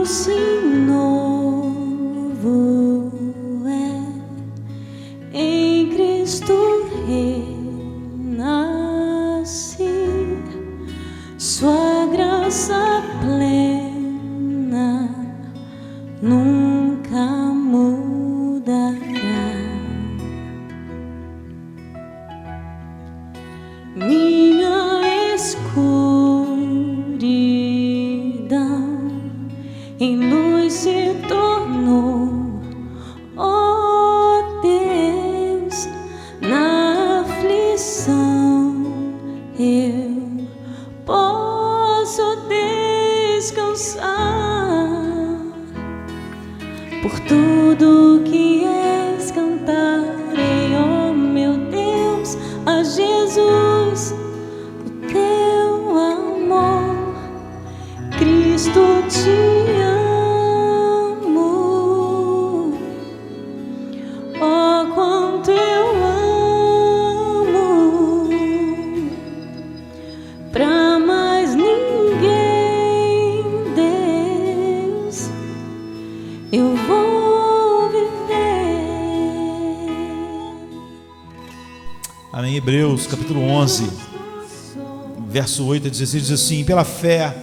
sim novo é, em Cristo renasci, sua graça plena nunca mudará. Minha escuridão em luz se tornou, ó Deus, na aflição eu posso descansar, por tudo que és cantarei, ó meu Deus, a Jesus, o teu amor, Cristo te amo, ó quanto eu amo, pra mais ninguém, Deus, eu vou viver. Amém. Hebreus capítulo 11, verso 8 a 16 diz assim: pela fé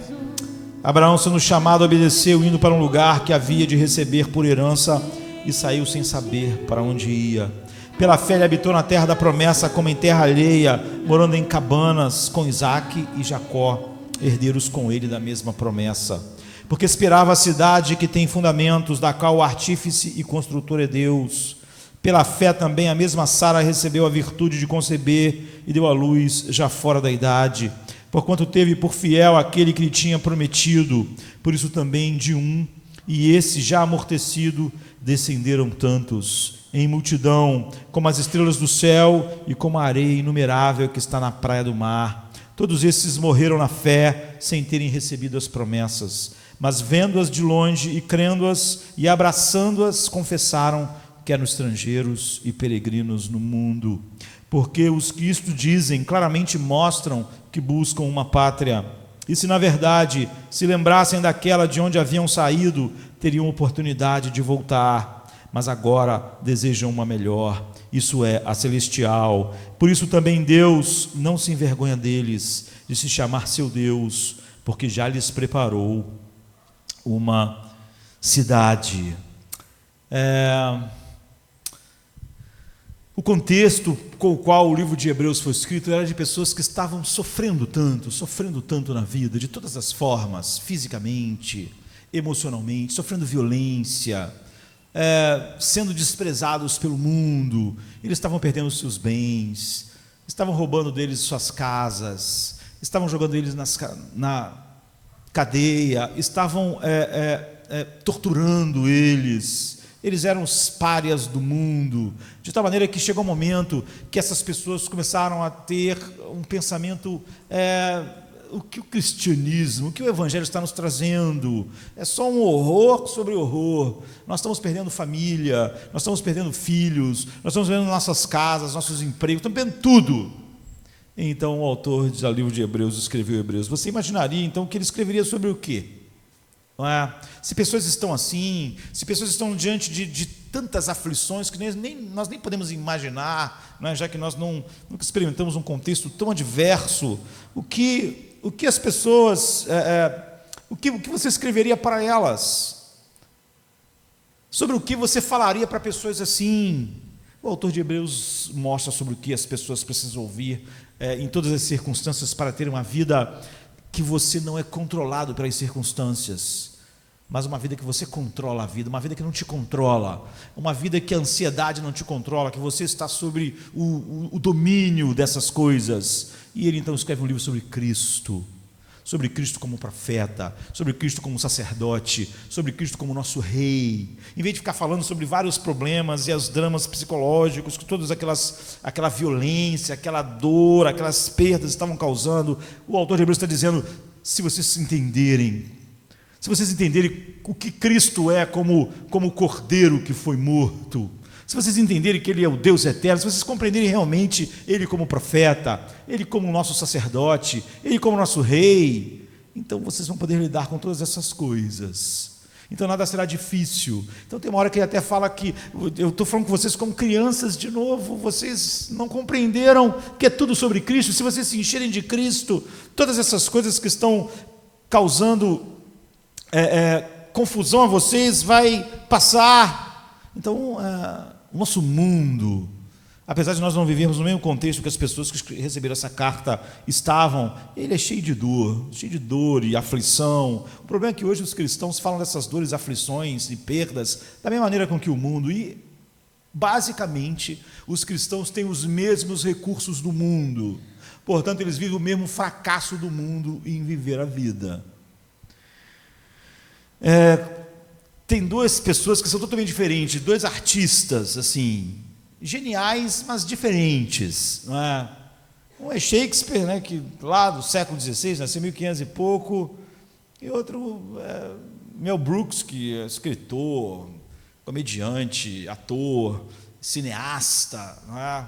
Abraão, sendo chamado, obedeceu, indo para um lugar que havia de receber por herança, e saiu sem saber para onde ia. Pela fé ele habitou na terra da promessa, como em terra alheia, morando em cabanas com Isaque e Jacó, herdeiros com ele da mesma promessa, porque esperava a cidade que tem fundamentos, da qual o artífice e construtor é Deus. Pela fé também a mesma Sara recebeu a virtude de conceber e deu à luz já fora da idade, porquanto teve por fiel aquele que lhe tinha prometido. Por isso também de um, e esse já amortecido, descenderam tantos em multidão, como as estrelas do céu e como a areia inumerável que está na praia do mar. Todos esses morreram na fé, sem terem recebido as promessas, mas vendo-as de longe e crendo-as e abraçando-as, confessaram que eram estrangeiros e peregrinos no mundo. Porque os que isto dizem claramente mostram que buscam uma pátria, e se na verdade se lembrassem daquela de onde haviam saído, teriam oportunidade de voltar, mas agora desejam uma melhor, isso é, a celestial. Por isso também Deus não se envergonha deles, de se chamar seu Deus, porque já lhes preparou uma cidade. O contexto com o qual o livro de Hebreus foi escrito era de pessoas que estavam sofrendo tanto na vida, de todas as formas, fisicamente, emocionalmente, sofrendo violência, sendo desprezados pelo mundo. Eles estavam perdendo seus bens, estavam roubando deles suas casas, estavam jogando eles na cadeia, estavam torturando eles. Eles eram os párias do mundo, de tal maneira que chegou um momento que essas pessoas começaram a ter um pensamento, o que o cristianismo, o que o evangelho está nos trazendo, é só um horror sobre horror. Nós estamos perdendo família, nós estamos perdendo filhos, nós estamos perdendo nossas casas, nossos empregos, estamos perdendo tudo. Então o autor do livro de Hebreus escreveu Hebreus. Você imaginaria então que ele escreveria sobre o quê? Não é? Se pessoas estão assim, se pessoas estão diante de tantas aflições que nós nem podemos imaginar, não é? Já que nós nunca experimentamos um contexto tão adverso, o que as pessoas, o que você escreveria para elas? Sobre o que você falaria para pessoas assim? O autor de Hebreus mostra sobre o que as pessoas precisam ouvir em todas as circunstâncias para ter uma vida que você não é controlado pelas circunstâncias, mas uma vida que você controla a vida, uma vida que não te controla, uma vida que a ansiedade não te controla, que você está sobre o domínio dessas coisas. E ele então escreve um livro sobre Cristo como profeta, sobre Cristo como sacerdote, sobre Cristo como nosso rei. Em vez de ficar falando sobre vários problemas e os dramas psicológicos, que todas aquela violência, aquela dor, aquelas perdas estavam causando, o autor de Hebreus está dizendo: se vocês entenderem o que Cristo é como cordeiro que foi morto, se vocês entenderem que Ele é o Deus eterno, se vocês compreenderem realmente Ele como profeta, Ele como nosso sacerdote, Ele como nosso rei, então vocês vão poder lidar com todas essas coisas. então nada será difícil. Então tem uma hora que ele até fala que, eu estou falando com vocês como crianças de novo, vocês não compreenderam que é tudo sobre Cristo. Se vocês se encherem de Cristo, todas essas coisas que estão causando confusão a vocês vai passar. Então, o nosso mundo, apesar de nós não vivermos no mesmo contexto que as pessoas que receberam essa carta estavam, ele é cheio de dor e aflição. O problema é que hoje os cristãos falam dessas dores, aflições e perdas da mesma maneira com que o mundo, e basicamente os cristãos têm os mesmos recursos do mundo, portanto eles vivem o mesmo fracasso do mundo em viver a vida. Tem duas pessoas que são totalmente diferentes, dois artistas, assim, geniais, mas diferentes, não é? Um é Shakespeare, né, que lá do século XVI, nasceu em 1500 e pouco, e outro é Mel Brooks, que é escritor, comediante, ator, cineasta, não é?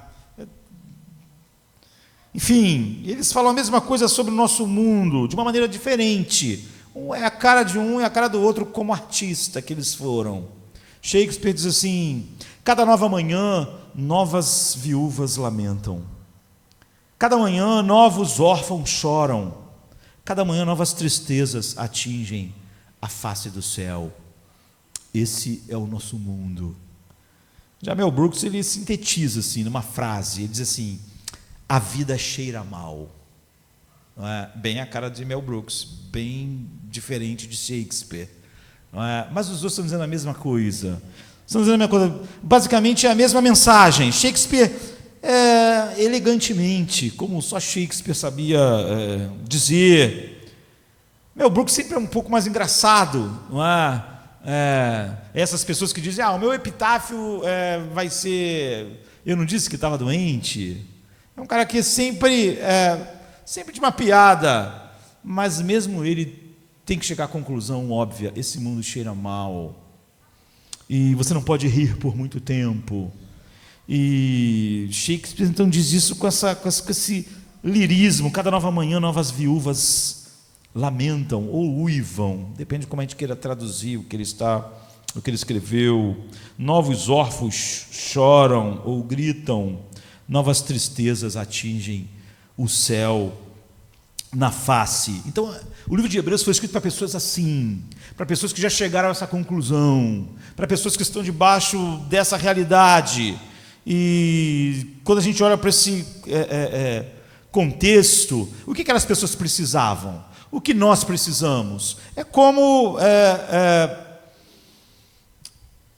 Enfim, eles falam a mesma coisa sobre o nosso mundo, de uma maneira diferente. Um é a cara de um e a cara do outro, como artista que eles foram. Shakespeare diz assim: cada nova manhã, novas viúvas lamentam. Cada manhã, novos órfãos choram. Cada manhã, novas tristezas atingem a face do céu. Esse é o nosso mundo. Já Mel Brooks, ele sintetiza assim, numa frase, ele diz assim: a vida cheira mal. Não é? Bem a cara de Mel Brooks, bem diferente de Shakespeare, não é? Mas os dois estão dizendo a mesma coisa. Estão dizendo a mesma coisa. Basicamente é a mesma mensagem. Shakespeare, elegantemente, como só Shakespeare sabia dizer. Mel Brooks sempre é um pouco mais engraçado, não é? Essas pessoas que dizem: o meu epitáfio vai ser, eu não disse que estava doente. É um cara que sempre de uma piada, mas mesmo ele tem que chegar à conclusão óbvia: esse mundo cheira mal, e você não pode rir por muito tempo. E Shakespeare então diz isso com esse lirismo: cada nova manhã, novas viúvas lamentam ou uivam, depende de como a gente queira traduzir o que ele escreveu. Novos órfãos choram ou gritam, novas tristezas atingem o céu na face. Então, o livro de Hebreus foi escrito para pessoas assim, para pessoas que já chegaram a essa conclusão, para pessoas que estão debaixo dessa realidade. E quando a gente olha para esse contexto, o que aquelas pessoas precisavam? O que nós precisamos? É como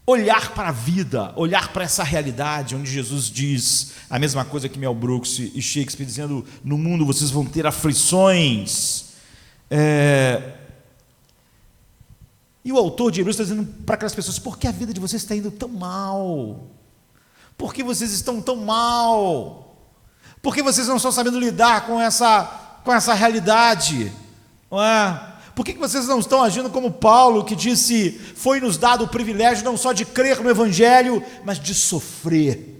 olhar para a vida, olhar para essa realidade, onde Jesus diz a mesma coisa que Mel Brooks e Shakespeare, dizendo: no mundo vocês vão ter aflições. E o autor de Hebreus está dizendo para aquelas pessoas: por que a vida de vocês está indo tão mal? Por que vocês estão tão mal? Por que vocês não estão sabendo lidar com essa realidade? Não é? Por que vocês não estão agindo como Paulo, que disse: foi-nos dado o privilégio não só de crer no Evangelho, mas de sofrer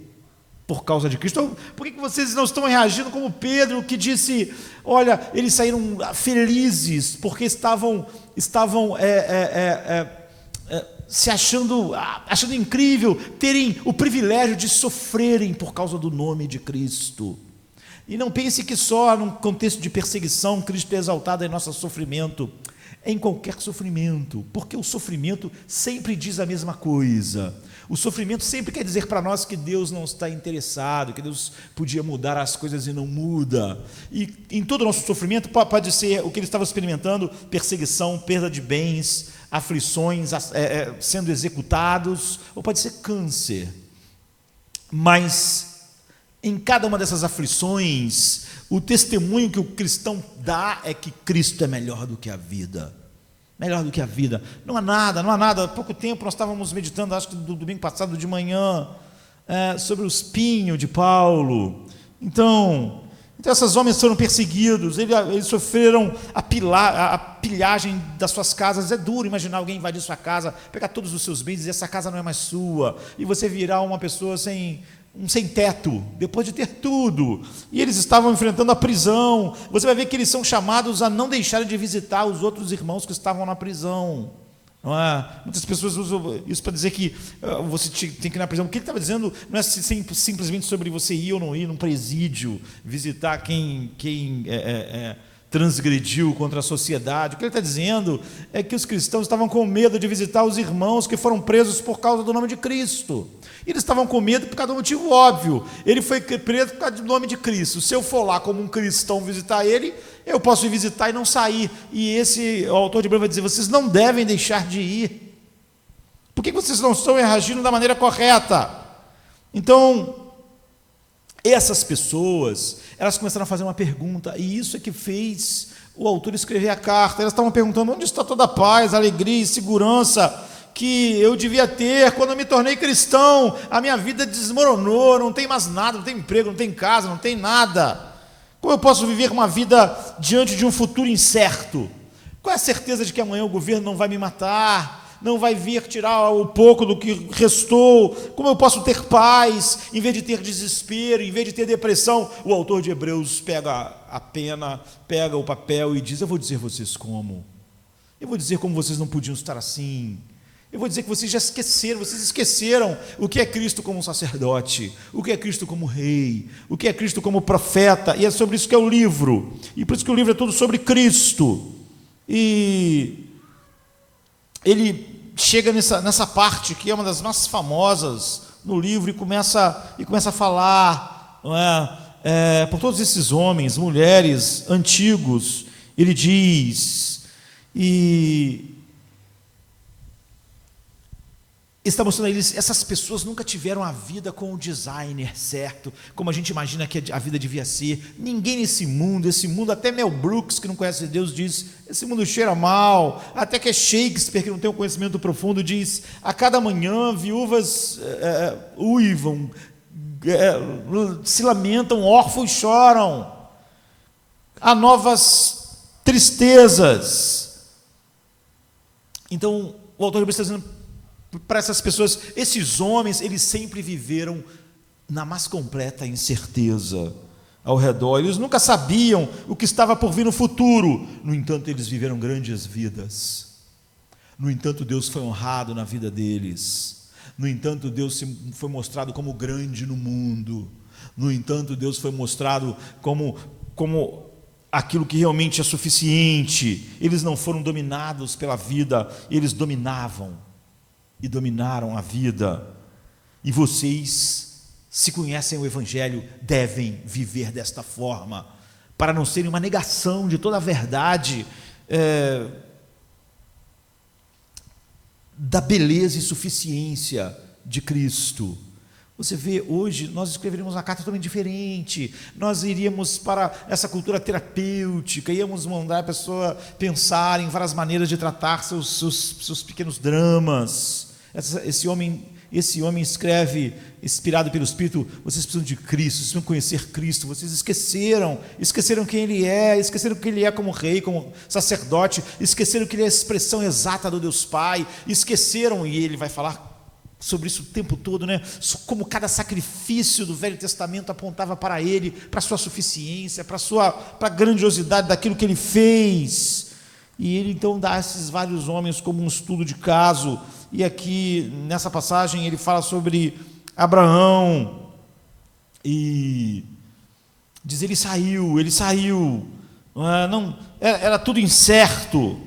por causa de Cristo? Por que vocês não estão reagindo como Pedro, que disse: olha, eles saíram felizes porque estavam se achando incrível terem o privilégio de sofrerem por causa do nome de Cristo? E não pense que só num contexto de perseguição Cristo é exaltado em nosso sofrimento. Em qualquer sofrimento, porque o sofrimento sempre diz a mesma coisa. O sofrimento sempre quer dizer para nós que Deus não está interessado, que Deus podia mudar as coisas e não muda. E em todo o nosso sofrimento pode ser o que ele estava experimentando: perseguição, perda de bens, aflições, sendo executados, ou pode ser câncer. Mas em cada uma dessas aflições, o testemunho que o cristão dá é que Cristo é melhor do que a vida. Melhor do que a vida. Não há nada. Há pouco tempo nós estávamos meditando, acho que do domingo passado de manhã, sobre o espinho de Paulo. Então esses homens foram perseguidos, eles sofreram a pilhagem das suas casas. É duro imaginar alguém invadir sua casa, pegar todos os seus bens e dizer: essa casa não é mais sua, e você virar uma pessoa sem teto, depois de ter tudo. E eles estavam enfrentando a prisão. Você vai ver que eles são chamados a não deixarem de visitar os outros irmãos que estavam na prisão. Não é? Muitas pessoas usam isso para dizer que você tem que ir na prisão. O que ele estava dizendo não é simplesmente sobre você ir ou não ir num presídio, visitar quem transgrediu contra a sociedade. O que ele está dizendo é que os cristãos estavam com medo de visitar os irmãos que foram presos por causa do nome de Cristo. Eles estavam com medo por causa de um motivo óbvio. Ele foi preso por causa do nome de Cristo. Se eu for lá como um cristão visitar ele, eu posso ir visitar e não sair. E o autor de Hebreus vai dizer: vocês não devem deixar de ir. Por que vocês não estão reagindo da maneira correta? Então, essas pessoas, elas começaram a fazer uma pergunta, e isso é que fez o autor escrever a carta. Elas estavam perguntando: onde está toda a paz, alegria e segurança que eu devia ter quando eu me tornei cristão? A minha vida desmoronou, não tem mais nada, não tem emprego, não tem casa, não tem nada. Como eu posso viver uma vida diante de um futuro incerto? Qual é a certeza de que amanhã o governo não vai me matar, não vai vir tirar o pouco do que restou? Como eu posso ter paz em vez de ter desespero, em vez de ter depressão? O autor de Hebreus pega a pena, pega o papel e diz: eu vou dizer a vocês como. Eu vou dizer como vocês não podiam estar assim. Eu vou dizer que vocês esqueceram o que é Cristo como sacerdote, o que é Cristo como rei, o que é Cristo como profeta, e é sobre isso que é o livro, e por isso que o livro é todo sobre Cristo. E ele chega nessa parte que é uma das mais famosas no livro, e começa a falar, não é? Por todos esses homens, mulheres, antigos. Ele diz, e está mostrando a eles: essas pessoas nunca tiveram a vida com o designer certo, como a gente imagina que a vida devia ser. Ninguém nesse mundo, esse mundo, até Mel Brooks, que não conhece Deus, diz: esse mundo cheira mal. Até que Shakespeare, que não tem um conhecimento profundo, diz: a cada manhã viúvas uivam, se lamentam, órfãos choram, há novas tristezas. Então o autor está dizendo para essas pessoas: esses homens, eles sempre viveram na mais completa incerteza ao redor. Eles nunca sabiam o que estava por vir no futuro. No entanto, eles viveram grandes vidas. No entanto, Deus foi honrado na vida deles. No entanto, Deus foi mostrado como grande no mundo. No entanto, Deus foi mostrado como aquilo que realmente é suficiente. Eles não foram dominados pela vida, eles dominavam e dominaram a vida. E vocês, se conhecem o Evangelho, devem viver desta forma, para não serem uma negação de toda a verdade da beleza e suficiência de Cristo. Você vê, hoje nós escreveríamos uma carta totalmente diferente, nós iríamos para essa cultura terapêutica, íamos mandar a pessoa pensar em várias maneiras de tratar seus pequenos dramas. Esse homem escreve, inspirado pelo Espírito: vocês precisam de Cristo, vocês precisam conhecer Cristo. Vocês esqueceram quem Ele é, esqueceram que Ele é como rei, como sacerdote, esqueceram que Ele é a expressão exata do Deus Pai, esqueceram, e ele vai falar sobre isso o tempo todo, né? Como cada sacrifício do Velho Testamento apontava para Ele, para a sua suficiência, para a grandiosidade daquilo que Ele fez. E ele então dá a esses vários homens como um estudo de caso. E aqui nessa passagem ele fala sobre Abraão e diz: ele saiu, era tudo incerto.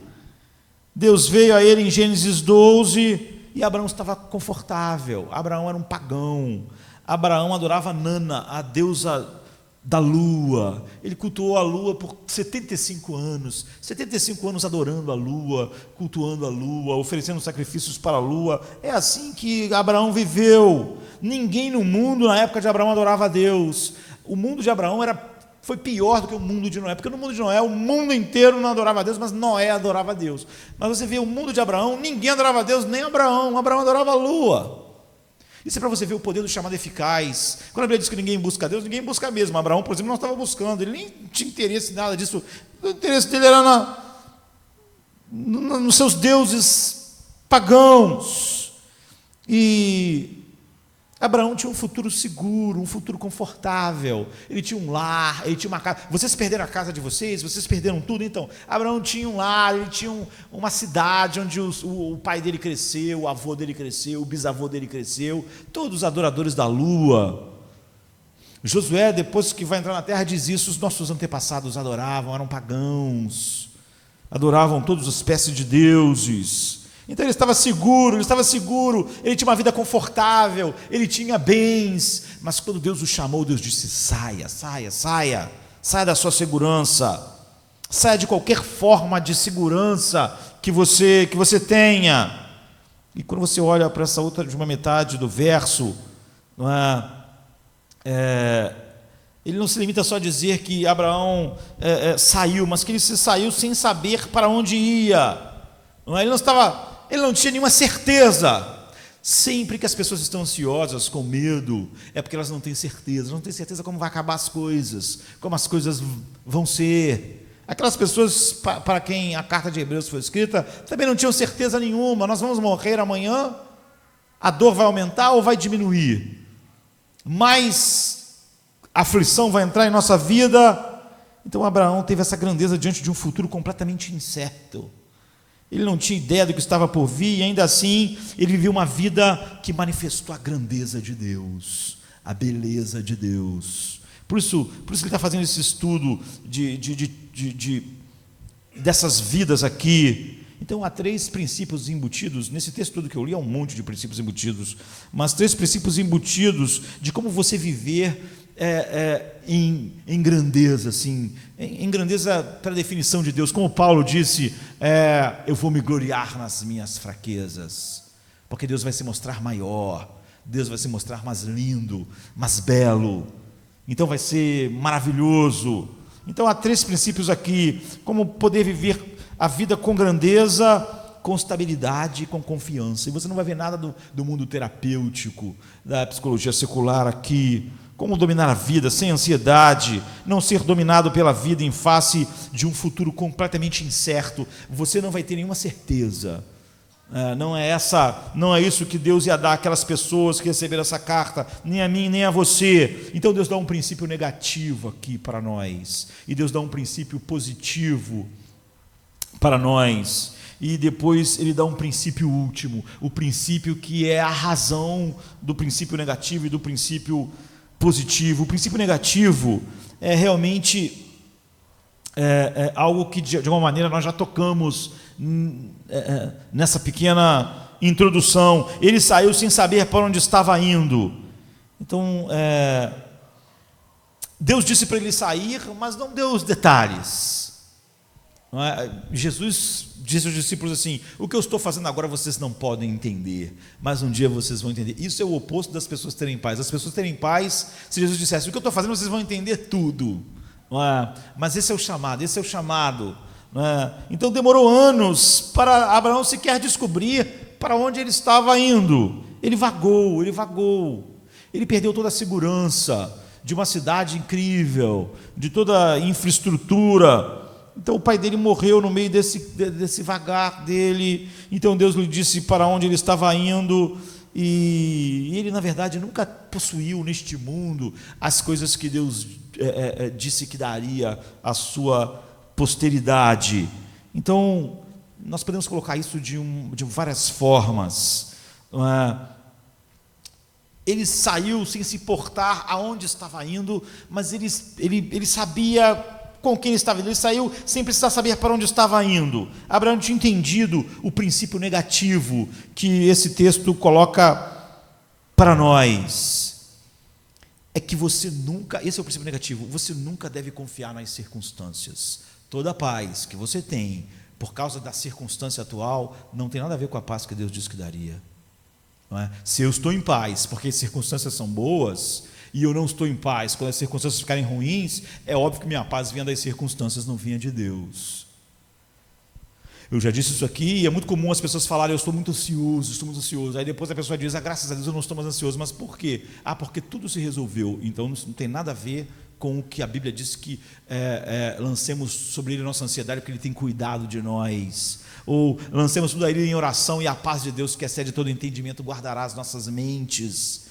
Deus veio a ele em Gênesis 12 e Abraão estava confortável. Abraão era um pagão. Abraão adorava Nana, a deusa da lua. Ele cultuou a lua por 75 anos adorando a lua, cultuando a lua, oferecendo sacrifícios para a lua. É assim que Abraão viveu. Ninguém no mundo na época de Abraão adorava a Deus. O mundo de Abraão foi pior do que o mundo de Noé, porque no mundo de Noé o mundo inteiro não adorava a Deus, mas Noé adorava a Deus. Mas você vê o mundo de Abraão, ninguém adorava a Deus, nem Abraão adorava a lua. Isso é para você ver o poder do chamado eficaz. Quando a Bíblia diz que ninguém busca a Deus, ninguém busca mesmo. Abraão, por exemplo, não estava buscando, ele nem tinha interesse em nada disso. O interesse dele era nos seus deuses pagãos. E Abraão tinha um futuro seguro, um futuro confortável. Ele tinha um lar, ele tinha uma casa. Vocês perderam a casa de vocês? Vocês perderam tudo? Então, Abraão tinha um lar, ele tinha uma cidade onde o pai dele cresceu, o avô dele cresceu, o bisavô dele cresceu, todos os adoradores da lua. Josué, depois que vai entrar na terra, diz isso: os nossos antepassados adoravam, eram pagãos, adoravam todas as espécies de deuses. Então ele estava seguro, ele tinha uma vida confortável, ele tinha bens, mas quando Deus o chamou, Deus disse: saia da sua segurança, saia de qualquer forma de segurança que você tenha. E quando você olha para essa outra de uma metade do verso, não ele não se limita só a dizer que Abraão saiu, mas que ele se saiu sem saber para onde ia. Ele não tinha nenhuma certeza. Sempre que as pessoas estão ansiosas, com medo, é porque elas não têm certeza como vai acabar as coisas, como as coisas vão ser. Aquelas pessoas para quem a carta de Hebreus foi escrita, também não tinham certeza nenhuma: nós vamos morrer amanhã, a dor vai aumentar ou vai diminuir, mais aflição vai entrar em nossa vida. Então Abraão teve essa grandeza diante de um futuro completamente incerto. Ele não tinha ideia do que estava por vir, e ainda assim ele viveu uma vida que manifestou a grandeza de Deus, a beleza de Deus. Por isso ele está fazendo esse estudo dessas vidas aqui. Então há 3 princípios embutidos, nesse texto todo que eu li há um monte de princípios embutidos, mas 3 princípios embutidos de como você viver em grandeza, assim, em grandeza para a definição de Deus. Como Paulo disse, eu vou me gloriar nas minhas fraquezas, porque Deus vai se mostrar maior, Deus vai se mostrar mais lindo, mais belo, então vai ser maravilhoso. Então há 3 princípios aqui: como poder viver a vida com grandeza, com estabilidade e com confiança. E você não vai ver nada do mundo terapêutico, da psicologia secular aqui. Como dominar a vida sem ansiedade, não ser dominado pela vida em face de um futuro completamente incerto. Você não vai ter nenhuma certeza. Não é isso que Deus ia dar àquelas pessoas que receberam essa carta, nem a mim, nem a você. Então Deus dá um princípio negativo aqui para nós, e Deus dá um princípio positivo para nós, e depois ele dá um princípio último, o princípio que é a razão do princípio negativo e do princípio positivo. O princípio negativo é realmente algo que de alguma maneira nós já tocamos nessa pequena introdução. Ele saiu sem saber para onde estava indo. Então Deus disse para ele sair, mas não deu os detalhes. Jesus disse aos discípulos assim: o que eu estou fazendo agora vocês não podem entender, mas um dia vocês vão entender. Isso é o oposto das pessoas terem paz. As pessoas terem paz, se Jesus dissesse: o que eu estou fazendo vocês vão entender tudo, mas esse é o chamado, Então demorou anos para Abraão sequer descobrir para onde ele estava indo. Ele vagou, ele perdeu toda a segurança de uma cidade incrível, de toda a infraestrutura. Então o pai dele morreu no meio desse vagar dele. Então Deus lhe disse para onde ele estava indo, e ele na verdade nunca possuiu neste mundo as coisas que Deus disse que daria à sua posteridade. Então nós podemos colocar isso de várias formas. Ele saiu sem se importar aonde estava indo, mas ele sabia com quem estava indo. Ele saiu sem precisar saber para onde estava indo. Abraão tinha entendido o princípio negativo que esse texto coloca para nós. É que você nunca, esse é o princípio negativo, você nunca deve confiar nas circunstâncias. Toda a paz que você tem por causa da circunstância atual não tem nada a ver com a paz que Deus disse que daria. Se eu estou em paz porque as circunstâncias são boas, e eu não estou em paz quando as circunstâncias ficarem ruins, é óbvio que minha paz vinha das circunstâncias, não vinha de Deus. Eu já disse isso aqui, e é muito comum as pessoas falarem: eu estou muito ansioso. Aí depois a pessoa diz: graças a Deus eu não estou mais ansioso. Mas por quê? Porque tudo se resolveu. Então não tem nada a ver com o que a Bíblia diz que lancemos sobre ele a nossa ansiedade, porque ele tem cuidado de nós. Ou lancemos tudo a ele em oração, e a paz de Deus, que excede todo entendimento, guardará as nossas mentes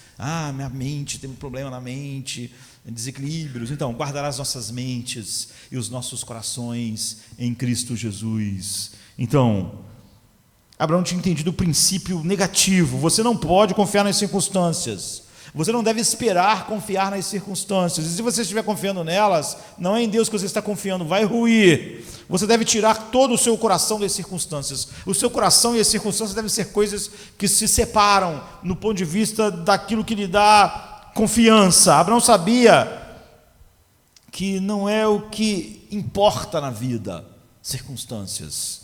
minha mente, tem um problema na mente, desequilíbrios. Então, guardará as nossas mentes e os nossos corações em Cristo Jesus. Então, Abraão tinha entendido o princípio negativo. Você não pode confiar nas circunstâncias. Você não deve esperar confiar nas circunstâncias. E se você estiver confiando nelas, não é em Deus que você está confiando, vai ruir. Você deve tirar todo o seu coração das circunstâncias. O seu coração e as circunstâncias devem ser coisas que se separam no ponto de vista daquilo que lhe dá confiança. Abraão sabia que não é o que importa na vida, circunstâncias.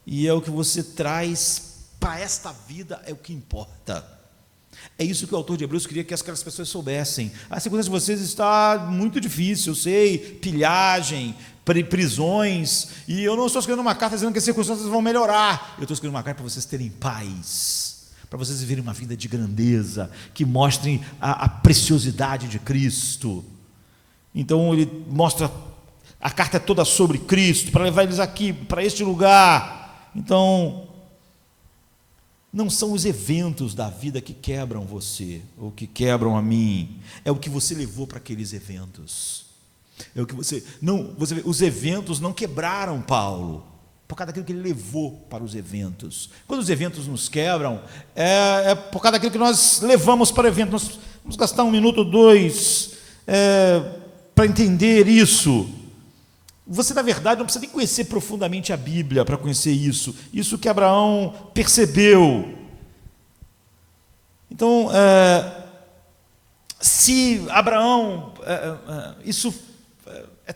E é o que você traz para esta vida é o que importa. É isso que o autor de Hebreus queria que aquelas pessoas soubessem. A circunstância de vocês está muito difícil, eu sei, pilhagem, prisões, e eu não estou escrevendo uma carta dizendo que as circunstâncias vão melhorar. Eu estou escrevendo uma carta para vocês terem paz, para vocês viverem uma vida de grandeza, que mostrem a preciosidade de Cristo. Então ele mostra, a carta é toda sobre Cristo, para levar eles aqui, para este lugar. Então, não são os eventos da vida que quebram você, ou que quebram a mim, é o que você levou para aqueles eventos. É o que você vê, os eventos não quebraram Paulo, por causa daquilo que ele levou para os eventos. Quando os eventos nos quebram, é por causa daquilo que nós levamos para o evento. Nós vamos gastar 1 minuto ou 2 para entender isso. Você, na verdade, não precisa nem conhecer profundamente a Bíblia para conhecer isso. Isso que Abraão percebeu. Então, se Abraão, isso é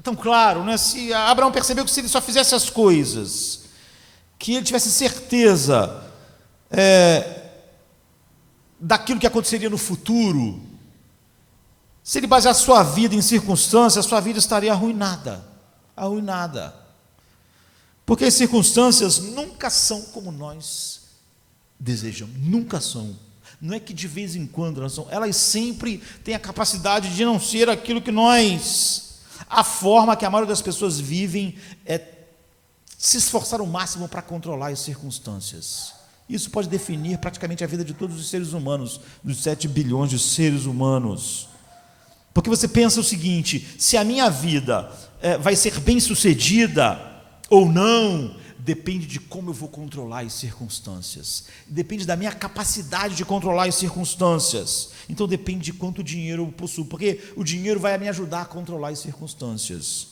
tão claro, né? Se Abraão percebeu que se ele só fizesse as coisas, que ele tivesse certeza daquilo que aconteceria no futuro, se ele baseasse sua vida em circunstâncias, sua vida estaria arruinada. Porque as circunstâncias nunca são como nós desejamos, nunca são. Não é que de vez em quando elas sempre têm a capacidade de não ser aquilo que nós. A forma que a maioria das pessoas vivem é se esforçar o máximo para controlar as circunstâncias. Isso pode definir praticamente a vida de todos os seres humanos, dos 7 bilhões de seres humanos. Porque você pensa o seguinte: se a minha vida vai ser bem sucedida ou não, depende de como eu vou controlar as circunstâncias, depende da minha capacidade de controlar as circunstâncias. Então depende de quanto dinheiro eu possuo, porque o dinheiro vai me ajudar a controlar as circunstâncias.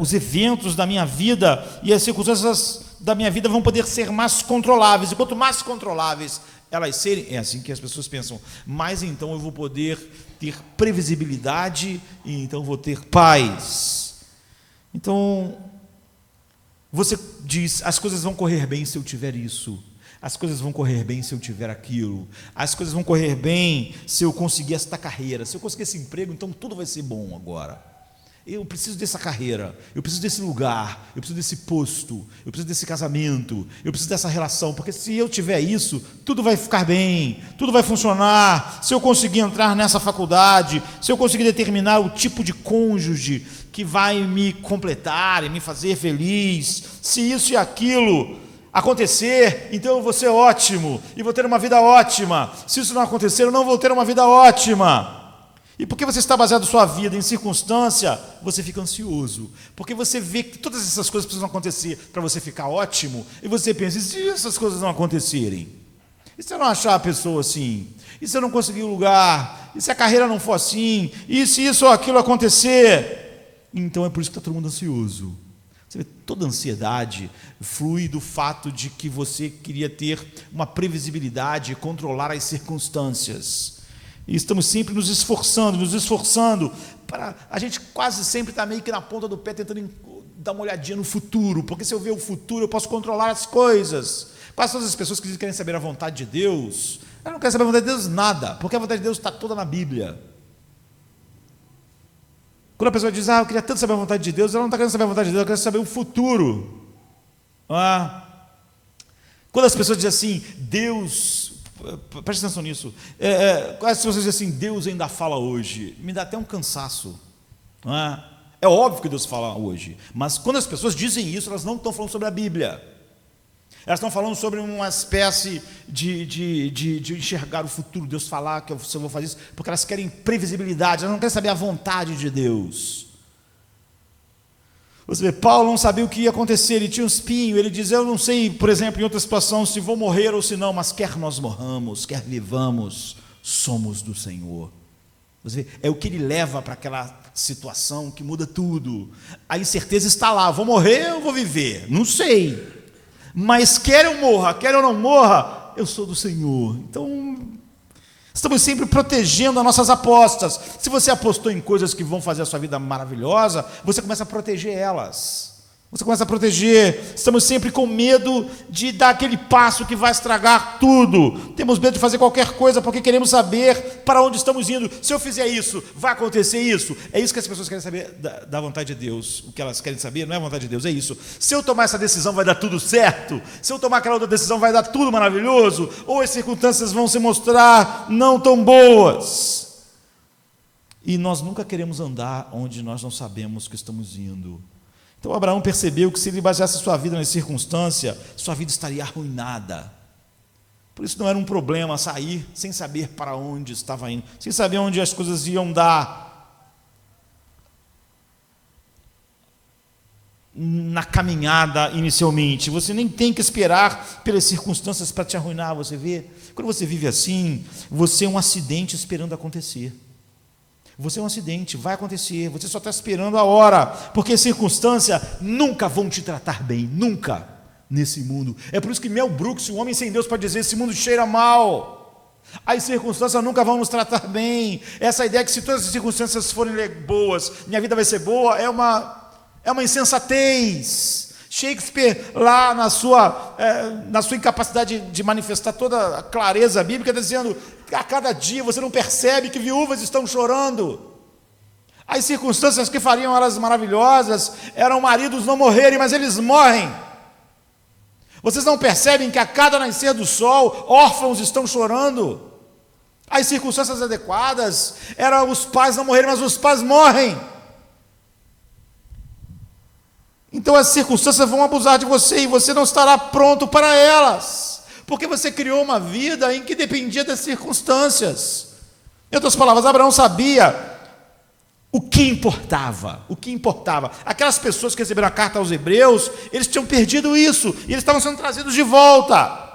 Os eventos da minha vida e as circunstâncias da minha vida vão poder ser mais controláveis, e quanto mais controláveis elas serem, é assim que as pessoas pensam, mais então eu vou poder ter previsibilidade e então vou ter paz. Então, você diz, as coisas vão correr bem se eu tiver isso, as coisas vão correr bem se eu tiver aquilo, as coisas vão correr bem se eu conseguir esta carreira, se eu conseguir esse emprego, então tudo vai ser bom agora. Eu preciso dessa carreira, eu preciso desse lugar, eu preciso desse posto, eu preciso desse casamento, eu preciso dessa relação, porque se eu tiver isso, tudo vai ficar bem, tudo vai funcionar. Se eu conseguir entrar nessa faculdade, se eu conseguir determinar o tipo de cônjuge que vai me completar e me fazer feliz, se isso e aquilo acontecer, então eu vou ser ótimo e vou ter uma vida ótima. Se isso não acontecer, eu não vou ter uma vida ótima. E porque você está baseado sua vida em circunstância, você fica ansioso. Porque você vê que todas essas coisas precisam acontecer para você ficar ótimo, e você pensa, e se essas coisas não acontecerem? E se eu não achar a pessoa assim? E se eu não conseguir o lugar? E se a carreira não for assim? E se isso ou aquilo acontecer? Então é por isso que está todo mundo ansioso. Você vê, toda ansiedade flui do fato de que você queria ter uma previsibilidade e controlar as circunstâncias. E estamos sempre nos esforçando, para a gente quase sempre está meio que na ponta do pé tentando dar uma olhadinha no futuro, porque se eu ver o futuro eu posso controlar as coisas. Quase todas as pessoas que querem saber a vontade de Deus, elas não querem saber a vontade de Deus nada, porque a vontade de Deus está toda na Bíblia. Quando a pessoa diz, eu queria tanto saber a vontade de Deus, ela não está querendo saber a vontade de Deus, ela quer saber o futuro. Quando as pessoas dizem assim, Deus... Preste atenção nisso. Quase se você diz assim, Deus ainda fala hoje, me dá até um cansaço. Não é? É óbvio que Deus fala hoje, mas quando as pessoas dizem isso, elas não estão falando sobre a Bíblia. Elas estão falando sobre uma espécie de enxergar o futuro, Deus falar que eu vou fazer isso, porque elas querem previsibilidade, elas não querem saber a vontade de Deus. Você vê, Paulo não sabia o que ia acontecer, ele tinha um espinho, ele diz, eu não sei, por exemplo, em outra situação, se vou morrer ou se não, mas quer nós morramos, quer vivamos, somos do Senhor. Você vê, é o que ele leva para aquela situação que muda tudo. A incerteza está lá, vou morrer ou vou viver? Não sei. Mas quer eu morra, quer eu não morra, eu sou do Senhor. Então, estamos sempre protegendo as nossas apostas. Se você apostou em coisas que vão fazer a sua vida maravilhosa, você começa a proteger elas. Você começa a proteger. Estamos sempre com medo de dar aquele passo que vai estragar tudo. Temos medo de fazer qualquer coisa porque queremos saber para onde estamos indo. Se eu fizer isso, vai acontecer isso. É isso que as pessoas querem saber da vontade de Deus. O que elas querem saber não é a vontade de Deus, é isso. Se eu tomar essa decisão, vai dar tudo certo. Se eu tomar aquela outra decisão, vai dar tudo maravilhoso. Ou as circunstâncias vão se mostrar não tão boas. E nós nunca queremos andar onde nós não sabemos que estamos indo. Então Abraão percebeu que se ele baseasse sua vida nessa circunstância, sua vida estaria arruinada. Por isso não era um problema sair sem saber para onde estava indo, sem saber onde as coisas iam dar na caminhada inicialmente. Você nem tem que esperar pelas circunstâncias para te arruinar, você vê? Quando você vive assim, você é um acidente esperando acontecer. Você é um acidente, vai acontecer, você só está esperando a hora, porque as circunstâncias nunca vão te tratar bem, nunca, nesse mundo. É por isso que Mel Brooks, um homem sem Deus, pode dizer, esse mundo cheira mal, as circunstâncias nunca vão nos tratar bem. Essa ideia que se todas as circunstâncias forem boas, minha vida vai ser boa, é uma insensatez. Shakespeare, lá na sua incapacidade de manifestar toda a clareza bíblica, dizendo que a cada dia você não percebe que viúvas estão chorando. As circunstâncias que fariam elas maravilhosas eram maridos não morrerem, mas eles morrem. Vocês não percebem que a cada nascer do sol, órfãos estão chorando. As circunstâncias adequadas eram os pais não morrerem, mas os pais morrem. Então as circunstâncias vão abusar de você e você não estará pronto para elas, porque você criou uma vida em que dependia das circunstâncias. Em outras palavras, Abraão sabia o que importava. Aquelas pessoas que receberam a carta aos Hebreus, eles tinham perdido isso, e eles estavam sendo trazidos de volta.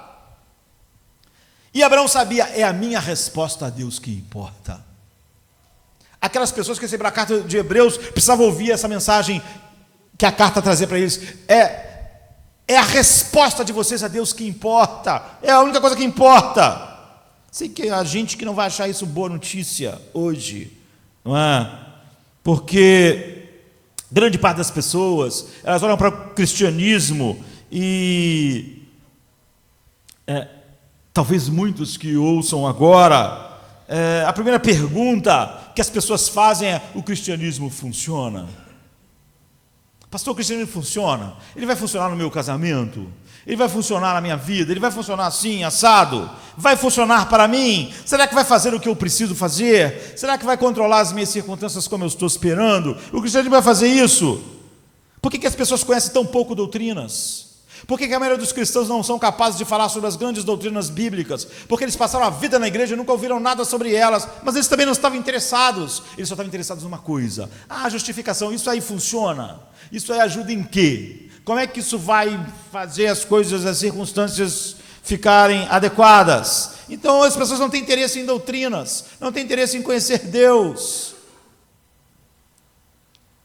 E Abraão sabia, é a minha resposta a Deus que importa. Aquelas pessoas que receberam a carta de Hebreus precisavam ouvir essa mensagem que a carta trazia para eles. É a resposta de vocês a Deus que importa, é a única coisa que importa. Sei que a gente que não vai achar isso boa notícia hoje, não é? Porque grande parte das pessoas, elas olham para o cristianismo e talvez muitos que ouçam agora, a primeira pergunta que as pessoas fazem é: o cristianismo funciona? Pastor, o cristianismo funciona? Ele vai funcionar no meu casamento? Ele vai funcionar na minha vida? Ele vai funcionar assim, assado? Vai funcionar para mim? Será que vai fazer o que eu preciso fazer? Será que vai controlar as minhas circunstâncias como eu estou esperando? O cristianismo vai fazer isso? Por que as pessoas conhecem tão pouco doutrinas? Por que a maioria dos cristãos não são capazes de falar sobre as grandes doutrinas bíblicas? Porque eles passaram a vida na igreja e nunca ouviram nada sobre elas, mas eles também não estavam interessados. Eles só estavam interessados numa coisa: justificação. Isso aí funciona? Isso aí ajuda em quê? Como é que isso vai fazer as coisas, as circunstâncias ficarem adequadas? Então as pessoas não têm interesse em doutrinas, não têm interesse em conhecer Deus.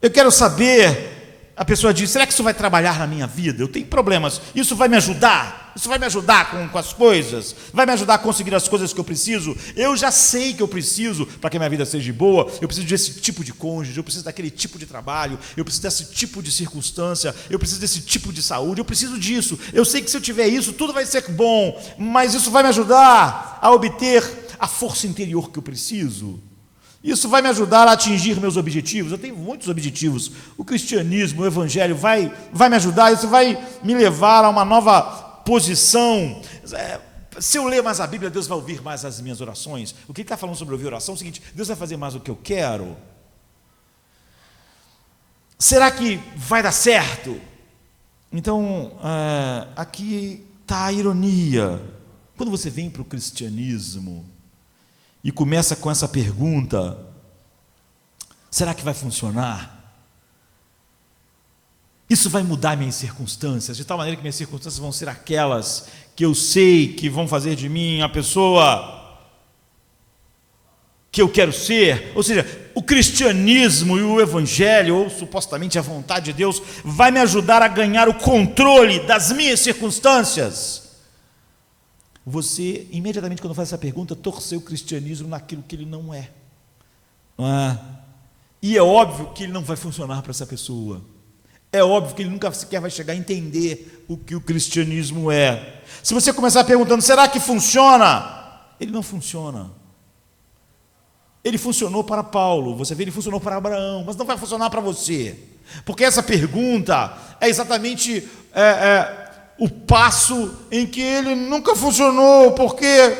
Eu quero saber. A pessoa diz: será que isso vai trabalhar na minha vida? Eu tenho problemas, isso vai me ajudar? Isso vai me ajudar com as coisas? Vai me ajudar a conseguir as coisas que eu preciso? Eu já sei que eu preciso, para que a minha vida seja boa, eu preciso desse tipo de cônjuge, eu preciso daquele tipo de trabalho, eu preciso desse tipo de circunstância, eu preciso desse tipo de saúde, eu preciso disso. Eu sei que se eu tiver isso, tudo vai ser bom, mas isso vai me ajudar a obter a força interior que eu preciso? Isso vai me ajudar a atingir meus objetivos? Eu tenho muitos objetivos. O cristianismo, o evangelho vai me ajudar, isso vai me levar a uma nova posição. Se eu ler mais a Bíblia, Deus vai ouvir mais as minhas orações. O que ele está falando sobre ouvir oração é o seguinte: Deus vai fazer mais o que eu quero? Será que vai dar certo? Então, aqui está a ironia. Quando você vem para o cristianismo e começa com essa pergunta: será que vai funcionar? Isso vai mudar minhas circunstâncias, de tal maneira que minhas circunstâncias vão ser aquelas que eu sei que vão fazer de mim a pessoa que eu quero ser? Ou seja, o cristianismo e o evangelho, ou supostamente a vontade de Deus, vai me ajudar a ganhar o controle das minhas circunstâncias? Você, imediatamente quando faz essa pergunta, torceu o cristianismo naquilo que ele não é. Não é? E é óbvio que ele não vai funcionar para essa pessoa. É óbvio que ele nunca sequer vai chegar a entender o que o cristianismo é. Se você começar perguntando, será que funciona? Ele não funciona. Ele funcionou para Paulo, você vê, ele funcionou para Abraão, mas não vai funcionar para você. Porque essa pergunta é exatamente o passo em que ele nunca funcionou, porque,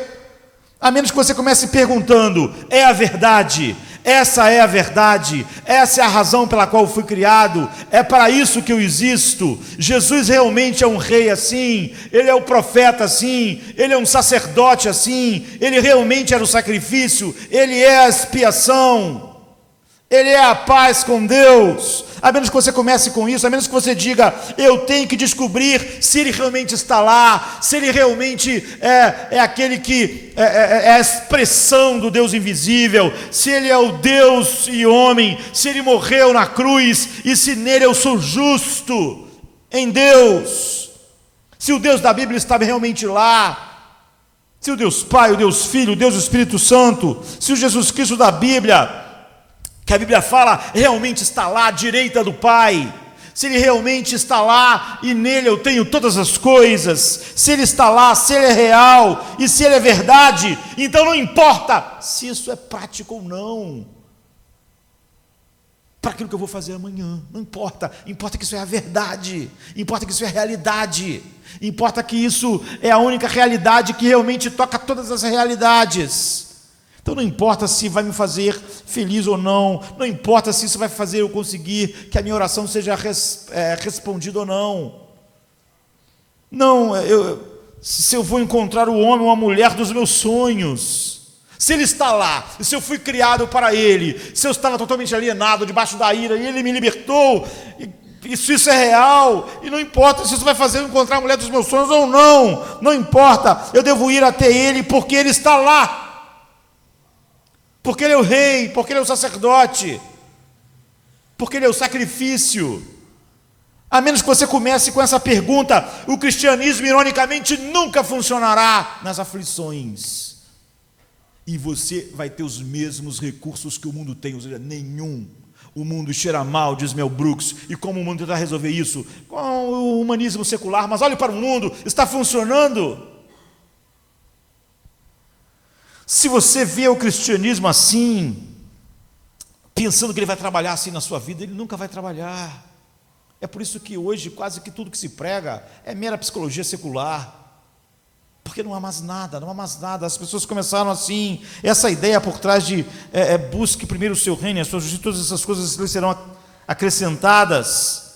a menos que você comece perguntando, é a verdade? Essa é a verdade, essa é a razão pela qual eu fui criado, é para isso que eu existo. Jesus realmente é um rei assim, ele é o profeta assim, ele é um sacerdote assim, ele realmente era o sacrifício, ele é a expiação, ele é a paz com Deus. A menos que você comece com isso, a menos que você diga, eu tenho que descobrir se ele realmente está lá, se ele realmente é aquele que é a expressão do Deus invisível, se ele é o Deus e homem, se ele morreu na cruz, e se nele eu sou justo em Deus, se o Deus da Bíblia está realmente lá, se o Deus Pai, o Deus Filho, o Deus Espírito Santo, se o Jesus Cristo da Bíblia, que a Bíblia fala, realmente está lá à direita do Pai, se ele realmente está lá e nele eu tenho todas as coisas, se ele está lá, se ele é real e se ele é verdade, então não importa se isso é prático ou não, para aquilo que eu vou fazer amanhã, não importa, importa que isso é a verdade, importa que isso é a realidade, importa que isso é a única realidade que realmente toca todas as realidades. Então não importa se vai me fazer feliz ou não, não importa se isso vai fazer eu conseguir que a minha oração seja respondida ou não. Não, se eu vou encontrar o homem ou a mulher dos meus sonhos, se ele está lá, se eu fui criado para ele, se eu estava totalmente alienado, debaixo da ira, e ele me libertou, isso é real, e não importa se isso vai fazer eu encontrar a mulher dos meus sonhos ou não, não importa, eu devo ir até ele porque ele está lá. Porque ele é o rei, porque ele é o sacerdote, porque ele é o sacrifício. A menos que você comece com essa pergunta, o cristianismo, ironicamente, nunca funcionará nas aflições. E você vai ter os mesmos recursos que o mundo tem, ou seja, nenhum. O mundo cheira mal, diz Mel Brooks, e como o mundo tentar resolver isso? Com o humanismo secular, mas olhe para o mundo, está funcionando. Se você vê o cristianismo assim, pensando que ele vai trabalhar assim na sua vida, ele nunca vai trabalhar. É por isso que hoje quase que tudo que se prega é mera psicologia secular, porque não há mais nada, não há mais nada. As pessoas começaram assim, essa ideia por trás de busque primeiro o seu reino e a sua justiça, todas essas coisas lhe serão acrescentadas.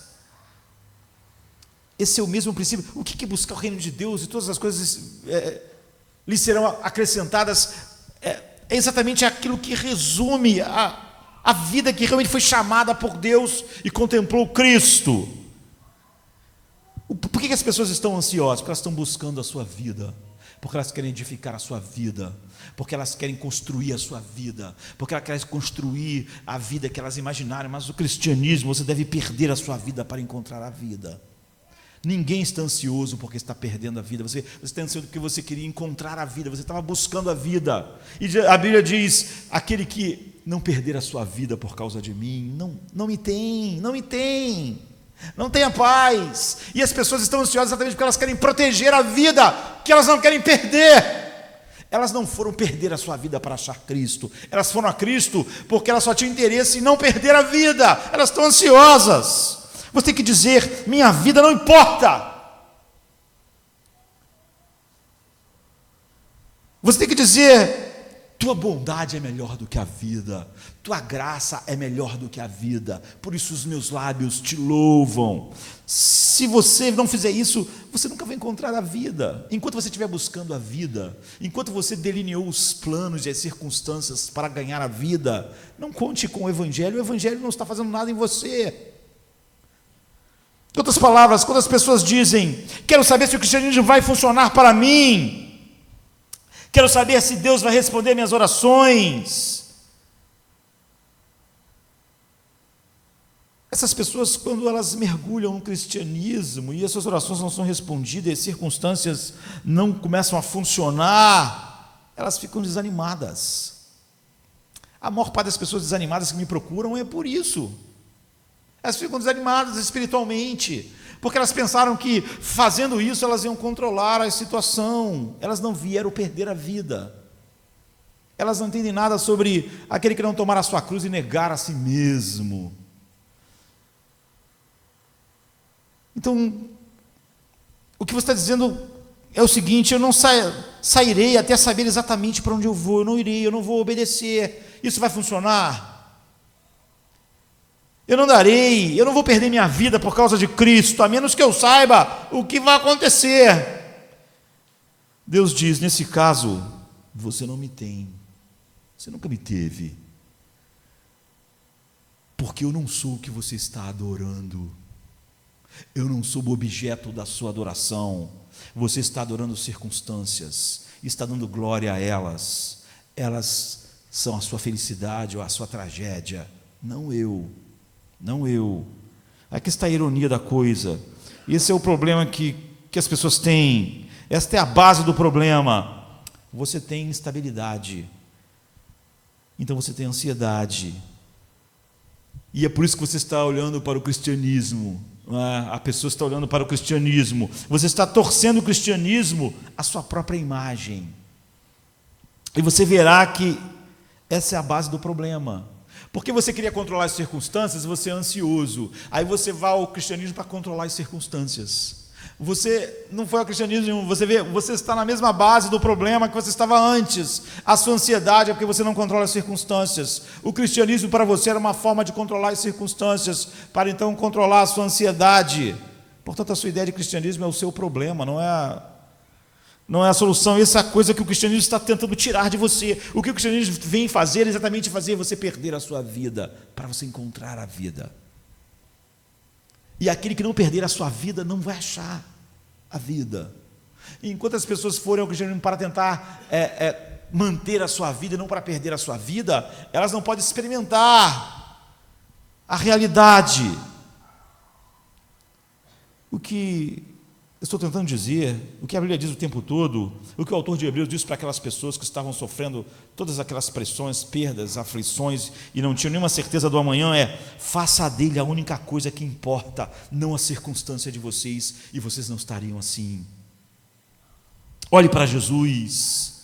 Esse é o mesmo princípio. O que é buscar o reino de Deus e todas as coisas lhe serão acrescentadas, é exatamente aquilo que resume a vida que realmente foi chamada por Deus e contemplou Cristo. Por que as pessoas estão ansiosas? Porque elas estão buscando a sua vida, porque elas querem edificar a sua vida, porque elas querem construir a sua vida, porque elas querem construir a vida que elas imaginaram. Mas o cristianismo, você deve perder a sua vida para encontrar a vida. Ninguém está ansioso porque está perdendo a vida. Você está ansioso porque você queria encontrar a vida, você estava buscando a vida. E a Bíblia diz, aquele que não perder a sua vida por causa de mim, não me tem, não tenha paz. E as pessoas estão ansiosas exatamente porque elas querem proteger a vida, que elas não querem perder. Elas não foram perder a sua vida para achar Cristo, elas foram a Cristo porque elas só tinham interesse em não perder a vida. Elas estão ansiosas. Você tem que dizer, minha vida não importa. Você tem que dizer, Tua bondade é melhor do que a vida, tua graça é melhor do que a vida, por isso os meus lábios te louvam. Se você não fizer isso, você nunca vai encontrar a vida. Enquanto você estiver buscando a vida, enquanto você delineou os planos e as circunstâncias para ganhar a vida, não conte com o Evangelho não está fazendo nada em você. Em outras palavras, quando as pessoas dizem: quero saber se o cristianismo vai funcionar para mim, quero saber se Deus vai responder minhas orações. Essas pessoas, quando elas mergulham no cristianismo e as suas orações não são respondidas, e as circunstâncias não começam a funcionar, elas ficam desanimadas. A maior parte das pessoas desanimadas que me procuram é por isso. Elas ficam desanimadas espiritualmente, porque elas pensaram que fazendo isso elas iam controlar a situação. Elas não vieram perder a vida. Elas não entendem nada sobre aquele que não tomar a sua cruz e negar a si mesmo. Então, o que você está dizendo é o seguinte: eu não sairei até saber exatamente para onde eu vou, eu não irei, eu não vou obedecer. Isso vai funcionar? Eu não darei, eu não vou perder minha vida por causa de Cristo, a menos que eu saiba o que vai acontecer. Deus diz: nesse caso, você não me tem, você nunca me teve, porque eu não sou o que você está adorando, eu não sou o objeto da sua adoração. Você está adorando circunstâncias, está dando glória a elas, elas são a sua felicidade ou a sua tragédia, não eu. Não eu. Aqui está a ironia da coisa. Esse é o problema que as pessoas têm. Esta é a base do problema. Você tem instabilidade, então você tem ansiedade, e é por isso que você está olhando para o cristianismo. A pessoa está olhando para o cristianismo, você está torcendo o cristianismo à sua própria imagem, e você verá que essa é a base do problema. Porque você queria controlar as circunstâncias, você é ansioso. Aí você vai ao cristianismo para controlar as circunstâncias. Você não foi ao cristianismo, você está na mesma base do problema que você estava antes. A sua ansiedade é porque você não controla as circunstâncias. O cristianismo para você era uma forma de controlar as circunstâncias, para então controlar a sua ansiedade. Portanto, a sua ideia de cristianismo é o seu problema, não é a solução. Essa é a coisa que o cristianismo está tentando tirar de você. O que o cristianismo vem fazer é exatamente fazer você perder a sua vida, para você encontrar a vida. E aquele que não perder a sua vida não vai achar a vida. E enquanto as pessoas forem ao cristianismo para tentar manter a sua vida e não para perder a sua vida, elas não podem experimentar a realidade. O que estou tentando dizer, o que a Bíblia diz o tempo todo, o que o autor de Hebreus diz para aquelas pessoas que estavam sofrendo todas aquelas pressões, perdas, aflições e não tinham nenhuma certeza do amanhã, é: faça dele a única coisa que importa, não a circunstância de vocês, e vocês não estariam assim. Olhe para Jesus,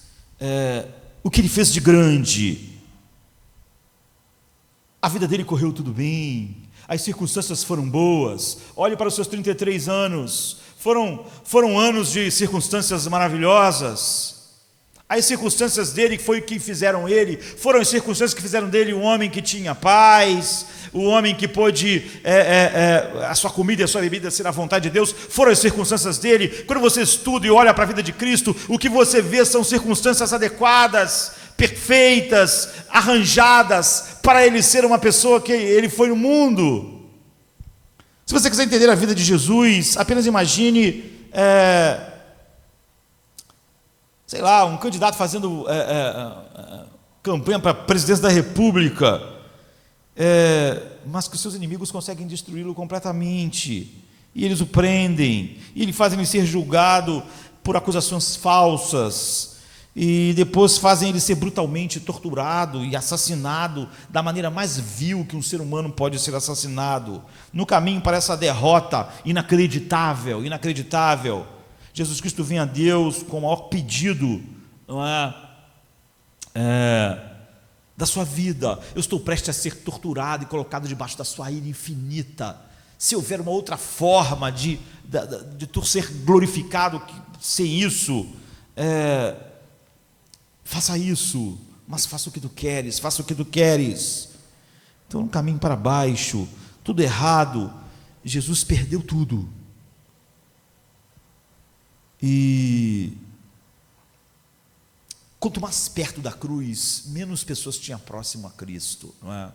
o que ele fez de grande. A vida dele correu tudo bem, as circunstâncias foram boas. Olhe para os seus 33 anos, foram anos de circunstâncias maravilhosas. As circunstâncias dele foi o que fizeram ele, foram as circunstâncias que fizeram dele um homem que tinha paz, o homem que pôde a sua comida e a sua bebida ser à vontade de Deus, foram as circunstâncias dele. Quando você estuda e olha para a vida de Cristo, o que você vê são circunstâncias adequadas, perfeitas, arranjadas para ele ser uma pessoa que ele foi no mundo. Se você quiser entender a vida de Jesus, apenas imagine, sei lá, um candidato fazendo campanha para a presidência da República, mas que os seus inimigos conseguem destruí-lo completamente, e eles o prendem, e fazem ele ser julgado por acusações falsas, e depois fazem ele ser brutalmente torturado e assassinado da maneira mais vil que um ser humano pode ser assassinado, no caminho para essa derrota inacreditável. Jesus Cristo vem a Deus com o maior pedido, não é? Da sua vida: eu estou prestes a ser torturado e colocado debaixo da sua ira infinita. Se houver uma outra forma de tu ser glorificado sem isso, faça isso, mas faça o que tu queres, faça o que tu queres. Então, um caminho para baixo, tudo errado. Jesus perdeu tudo. E quanto mais perto da cruz, menos pessoas tinham próximo a Cristo, não é?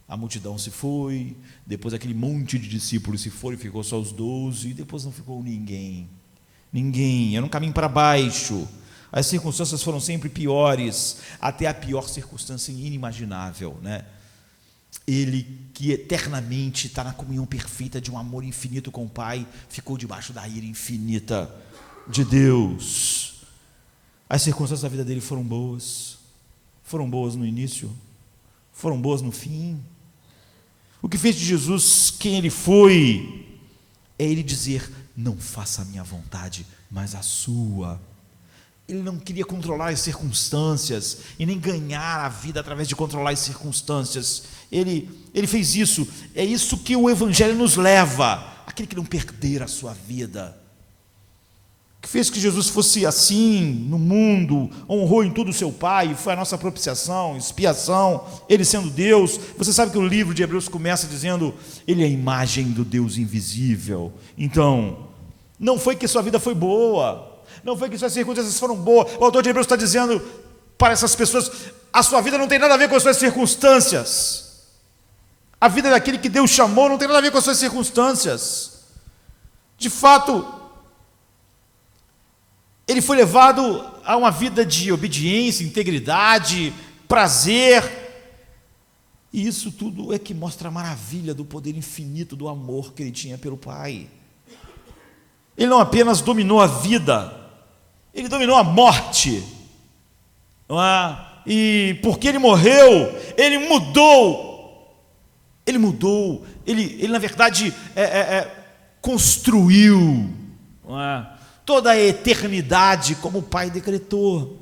A multidão se foi, depois aquele monte de discípulos se foram e ficou só os 12, e depois não ficou ninguém. Ninguém, era um caminho para baixo. As circunstâncias foram sempre piores, até a pior circunstância inimaginável, né? Ele que eternamente está na comunhão perfeita de um amor infinito com o Pai, ficou debaixo da ira infinita de Deus. As circunstâncias da vida dele foram boas no início, foram boas no fim. O que fez de Jesus quem ele foi, é ele dizer: não faça a minha vontade, mas a sua. Ele não queria controlar as circunstâncias e nem ganhar a vida através de controlar as circunstâncias. Ele fez isso. É isso que o Evangelho nos leva, aquele que não perder a sua vida. O que fez que Jesus fosse assim no mundo, honrou em tudo o seu Pai, foi a nossa propiciação, expiação, ele sendo Deus. Você sabe que o livro de Hebreus começa dizendo: ele é a imagem do Deus invisível. Então, não foi que sua vida foi boa, não foi que suas circunstâncias foram boas. O autor de Hebreus está dizendo para essas pessoas: a sua vida não tem nada a ver com as suas circunstâncias. A vida daquele que Deus chamou não tem nada a ver com as suas circunstâncias. De fato, ele foi levado a uma vida de obediência, integridade, prazer, e isso tudo é que mostra a maravilha do poder infinito do amor que ele tinha pelo Pai. Ele não apenas dominou a vida, ele dominou a morte, não é? E porque ele morreu, ele mudou, ele na verdade construiu, não é? Toda a eternidade como o Pai decretou.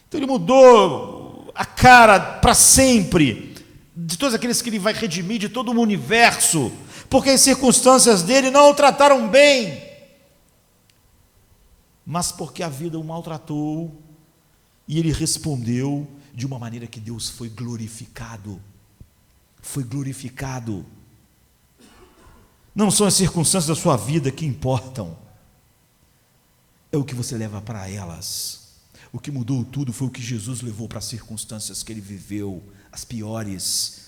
Então ele mudou a cara para sempre de todos aqueles que ele vai redimir, de todo o universo, porque as circunstâncias dele não o trataram bem, mas porque a vida o maltratou, e ele respondeu de uma maneira que Deus foi glorificado. Foi glorificado. Não são as circunstâncias da sua vida que importam, é o que você leva para elas. O que mudou tudo foi o que Jesus levou para as circunstâncias que ele viveu, as piores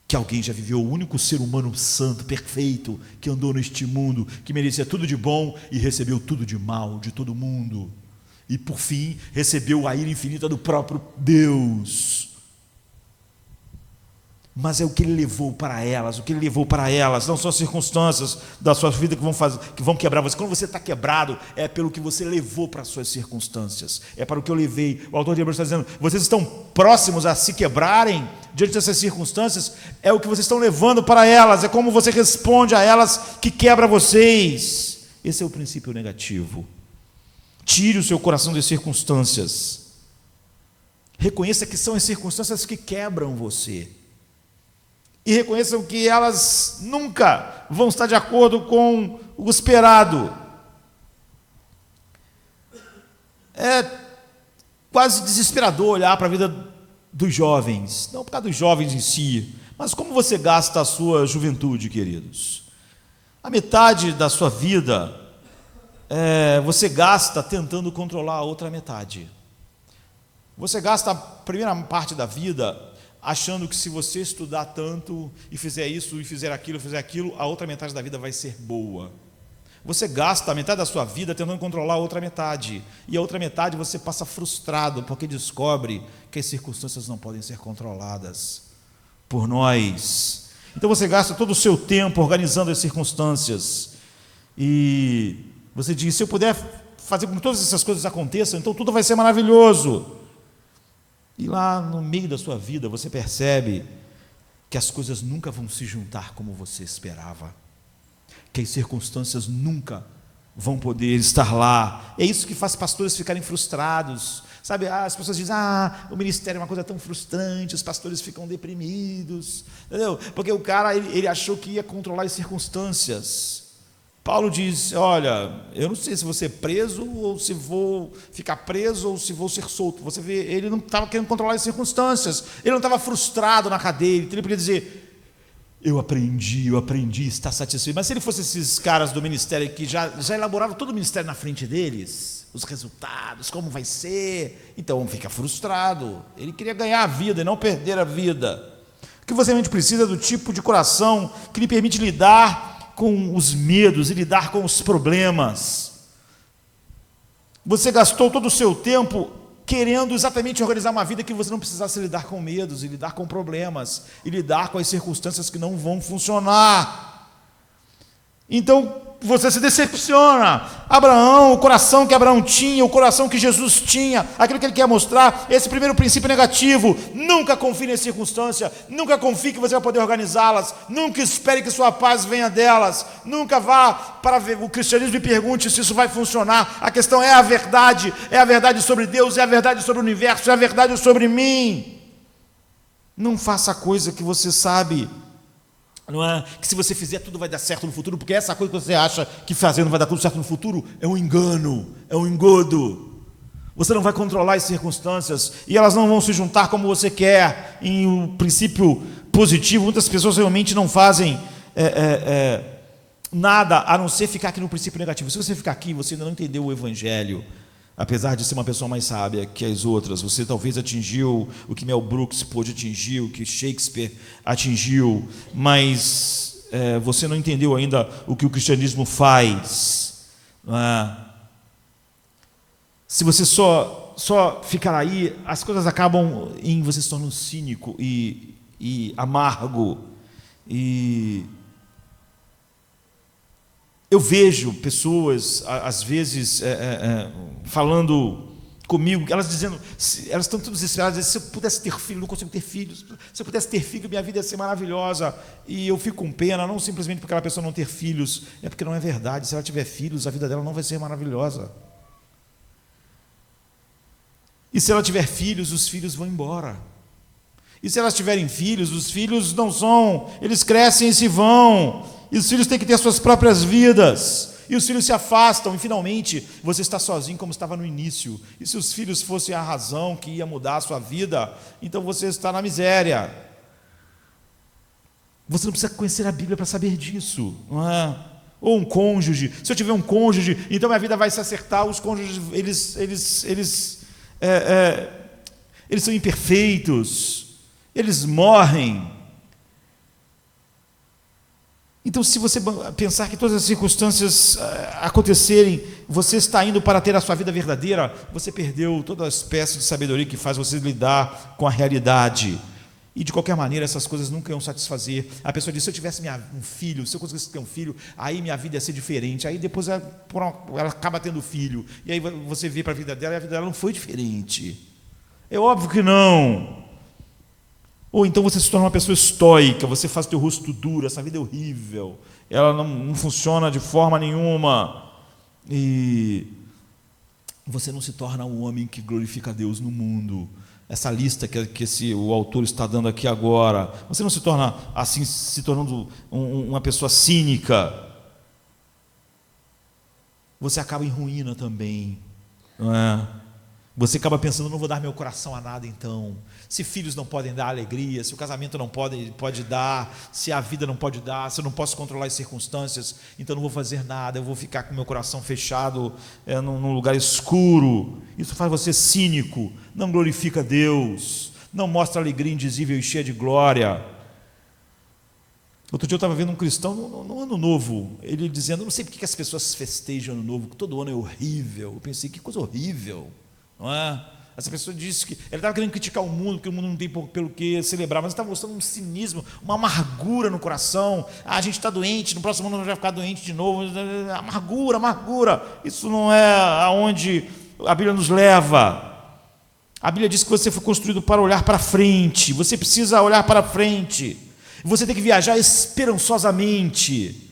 que alguém já viveu. O único ser humano santo, perfeito, que andou neste mundo, que merecia tudo de bom e recebeu tudo de mal de todo mundo, e por fim recebeu a ira infinita do próprio Deus. Mas é o que ele levou para elas, não são as circunstâncias da sua vida que vão quebrar você. Quando você está quebrado, é pelo que você levou para as suas circunstâncias, é para o que eu levei. O autor de Hebreus está dizendo: vocês estão próximos a se quebrarem diante dessas circunstâncias, é o que vocês estão levando para elas, é como você responde a elas que quebra vocês. Esse é o princípio negativo. Tire o seu coração das circunstâncias, reconheça que são as circunstâncias que quebram você, e reconheçam que elas nunca vão estar de acordo com o esperado. É quase desesperador olhar para a vida dos jovens, não por causa dos jovens em si, mas como você gasta a sua juventude, queridos. A metade da sua vida você gasta tentando controlar a outra metade. Você gasta a primeira parte da vida achando que se você estudar tanto e fizer isso, e fizer aquilo, a outra metade da vida vai ser boa. Você gasta a metade da sua vida tentando controlar a outra metade, e a outra metade você passa frustrado, porque descobre que as circunstâncias não podem ser controladas por nós. Então você gasta todo o seu tempo organizando as circunstâncias, e você diz: se eu puder fazer com que todas essas coisas aconteçam, então tudo vai ser maravilhoso. E lá no meio da sua vida você percebe que as coisas nunca vão se juntar como você esperava, que as circunstâncias nunca vão poder estar lá. É isso que faz pastores ficarem frustrados, sabe? As pessoas dizem: o ministério é uma coisa tão frustrante, os pastores ficam deprimidos, entendeu? Porque o cara ele achou que ia controlar as circunstâncias, Paulo diz: olha, eu não sei se vou ser preso, ou se vou ficar preso, ou se vou ser solto. Você vê, ele não estava querendo controlar as circunstâncias, ele não estava frustrado na cadeia, então ele podia dizer: eu aprendi, está satisfeito. Mas se ele fosse esses caras do ministério que já elaboravam todo o ministério na frente deles, os resultados, como vai ser, então fica frustrado. Ele queria ganhar a vida e não perder a vida. O que você realmente precisa é do tipo de coração que lhe permite lidar com os medos e lidar com os problemas. Você gastou todo o seu tempo querendo exatamente organizar uma vida que você não precisasse lidar com medos, e lidar com problemas, e lidar com as circunstâncias que não vão funcionar. Então, você se decepciona. Abraão, o coração que Abraão tinha, o coração que Jesus tinha, aquilo que ele quer mostrar, esse primeiro princípio negativo: nunca confie na circunstância, nunca confie que você vai poder organizá-las, nunca espere que sua paz venha delas, nunca vá para o cristianismo e pergunte se isso vai funcionar. A questão é a verdade sobre Deus, é a verdade sobre o universo, é a verdade sobre mim. Não faça coisa que você sabe, não é, que se você fizer tudo vai dar certo no futuro, porque essa coisa que você acha que fazendo vai dar tudo certo no futuro é um engano, é um engodo. Você não vai controlar as circunstâncias e elas não vão se juntar como você quer. Em um princípio positivo, muitas pessoas realmente não fazem nada a não ser ficar aqui no princípio negativo. Se você ficar aqui, você ainda não entendeu o Evangelho. Apesar de ser uma pessoa mais sábia que as outras, você talvez atingiu o que Mel Brooks pôde atingir, o que Shakespeare atingiu, mas você não entendeu ainda o que o cristianismo faz. Não é? Se você só ficar aí, as coisas acabam em você se tornando cínico e amargo. E eu vejo pessoas, às vezes, falando comigo, elas dizendo, elas estão todas desesperadas, dizendo: se eu pudesse ter filho, não consigo ter filhos, se eu pudesse ter filho, minha vida ia ser maravilhosa. E eu fico com pena, não simplesmente porque aquela pessoa não ter filhos, é porque não é verdade. Se ela tiver filhos, a vida dela não vai ser maravilhosa. E se ela tiver filhos, os filhos vão embora. E se elas tiverem filhos, os filhos não são, eles crescem e se vão. E os filhos têm que ter suas próprias vidas. E os filhos se afastam, e finalmente você está sozinho como estava no início. E se os filhos fossem a razão que ia mudar a sua vida, então você está na miséria. Você não precisa conhecer a Bíblia para saber disso, não é? Ou um cônjuge. Se eu tiver um cônjuge, então minha vida vai se acertar. Os cônjuges, eles são imperfeitos, eles morrem. Então, se você pensar que todas as circunstâncias acontecerem, você está indo para ter a sua vida verdadeira, você perdeu toda a espécie de sabedoria que faz você lidar com a realidade. E de qualquer maneira, essas coisas nunca iam satisfazer. A pessoa diz: se eu tivesse um filho, se eu conseguisse ter um filho, aí minha vida ia ser diferente. Aí depois ela acaba tendo filho. E aí você vê para a vida dela, e a vida dela não foi diferente. É óbvio que não. Ou então você se torna uma pessoa estoica, você faz o teu rosto duro, essa vida é horrível, ela não funciona de forma nenhuma. E você não se torna um homem que glorifica a Deus no mundo. Essa lista que o autor está dando aqui agora, você não se torna assim, se tornando uma pessoa cínica. Você acaba em ruína também, não é? Você acaba pensando: não vou dar meu coração a nada então. Se filhos não podem dar alegria, se o casamento não pode dar, se a vida não pode dar, se eu não posso controlar as circunstâncias, então não vou fazer nada, eu vou ficar com meu coração fechado num lugar escuro. Isso faz você cínico, não glorifica Deus, não mostra alegria indizível e cheia de glória. Outro dia eu estava vendo um cristão no Ano Novo, ele dizendo: não sei porque que as pessoas festejam Ano Novo, que todo ano é horrível. Eu pensei: que coisa horrível, não é? Essa pessoa disse que ele estava querendo criticar o mundo, porque o mundo não tem pelo que celebrar, mas estava mostrando um cinismo, uma amargura no coração. A gente está doente, no próximo ano a gente vai ficar doente de novo. Amargura. Isso não é aonde a Bíblia nos leva. A Bíblia diz que você foi construído para olhar para frente. Você precisa olhar para frente. Você tem que viajar esperançosamente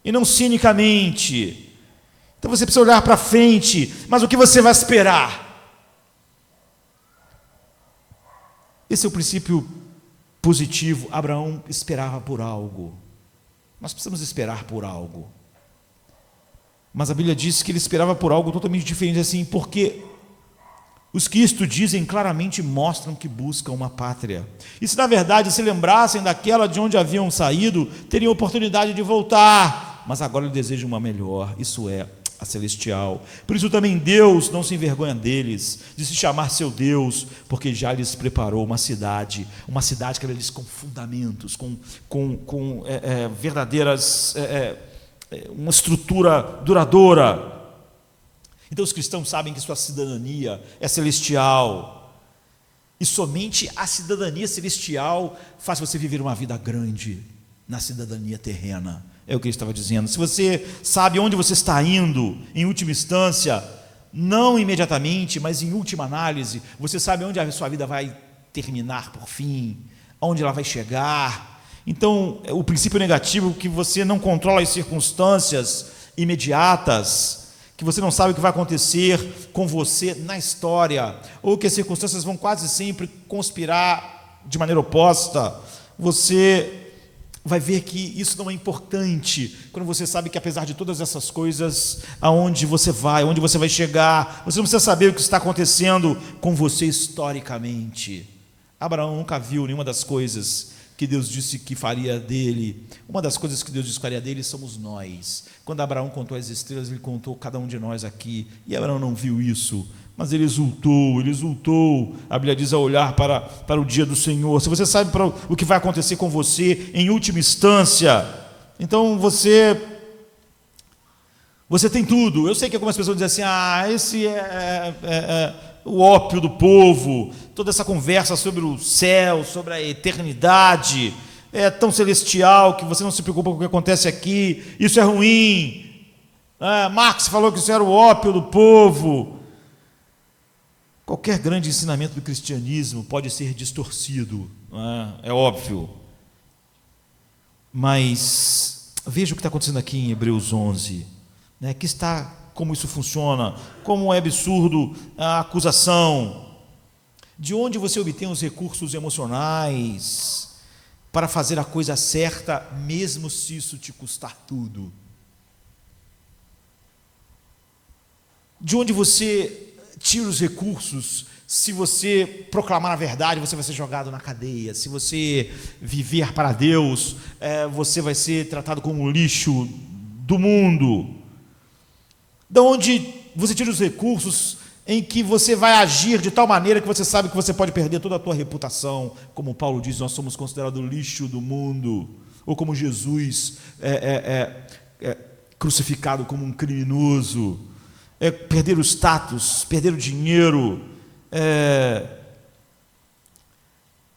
e não cinicamente. Então você precisa olhar para frente, mas o que você vai esperar? Esse é o princípio positivo. Abraão esperava por algo. Nós precisamos esperar por algo. Mas a Bíblia diz que ele esperava por algo totalmente diferente, assim, porque os que isto dizem claramente mostram que buscam uma pátria. E se na verdade se lembrassem daquela de onde haviam saído, teriam oportunidade de voltar, mas agora ele deseja uma melhor, isso é, a celestial. Por isso também Deus não se envergonha deles, de se chamar seu Deus, porque já lhes preparou uma cidade que eles com fundamentos, com verdadeiras, uma estrutura duradoura. Então os cristãos sabem que sua cidadania é celestial, e somente a cidadania celestial faz você viver uma vida grande na cidadania terrena. É o que ele estava dizendo. Se você sabe onde você está indo, em última instância, não imediatamente, mas em última análise, você sabe onde a sua vida vai terminar por fim, onde ela vai chegar. Então, o princípio negativo é que você não controla as circunstâncias imediatas, que você não sabe o que vai acontecer com você na história, ou que as circunstâncias vão quase sempre conspirar de maneira oposta. Você vai ver que isso não é importante, quando você sabe que apesar de todas essas coisas, aonde você vai chegar, você não precisa saber o que está acontecendo com você historicamente. Abraão nunca viu nenhuma das coisas que Deus disse que faria dele. Uma das coisas que Deus disse que faria dele somos nós. Quando Abraão contou as estrelas, ele contou cada um de nós aqui, e Abraão não viu isso, mas ele exultou, a Bíblia diz, a olhar para o dia do Senhor. Se você sabe para o que vai acontecer com você em última instância, então você tem tudo. Eu sei que algumas pessoas dizem assim, esse é o ópio do povo, toda essa conversa sobre o céu, sobre a eternidade, é tão celestial que você não se preocupa com o que acontece aqui, isso é ruim. Marx falou que isso era o ópio do povo. Qualquer grande ensinamento do cristianismo pode ser distorcido, é óbvio. Mas veja o que está acontecendo aqui em Hebreus 11, que está como isso funciona, como é absurdo a acusação. De onde você obtém os recursos emocionais para fazer a coisa certa, mesmo se isso te custar tudo? De onde você tira os recursos? Se você proclamar a verdade, você vai ser jogado na cadeia. Se você viver para Deus, você vai ser tratado como lixo do mundo. De onde você tira os recursos em que você vai agir de tal maneira que você sabe que você pode perder toda a tua reputação? Como Paulo diz, nós somos considerados lixo do mundo. Ou como Jesus crucificado como um criminoso. Perder o status, perder o dinheiro,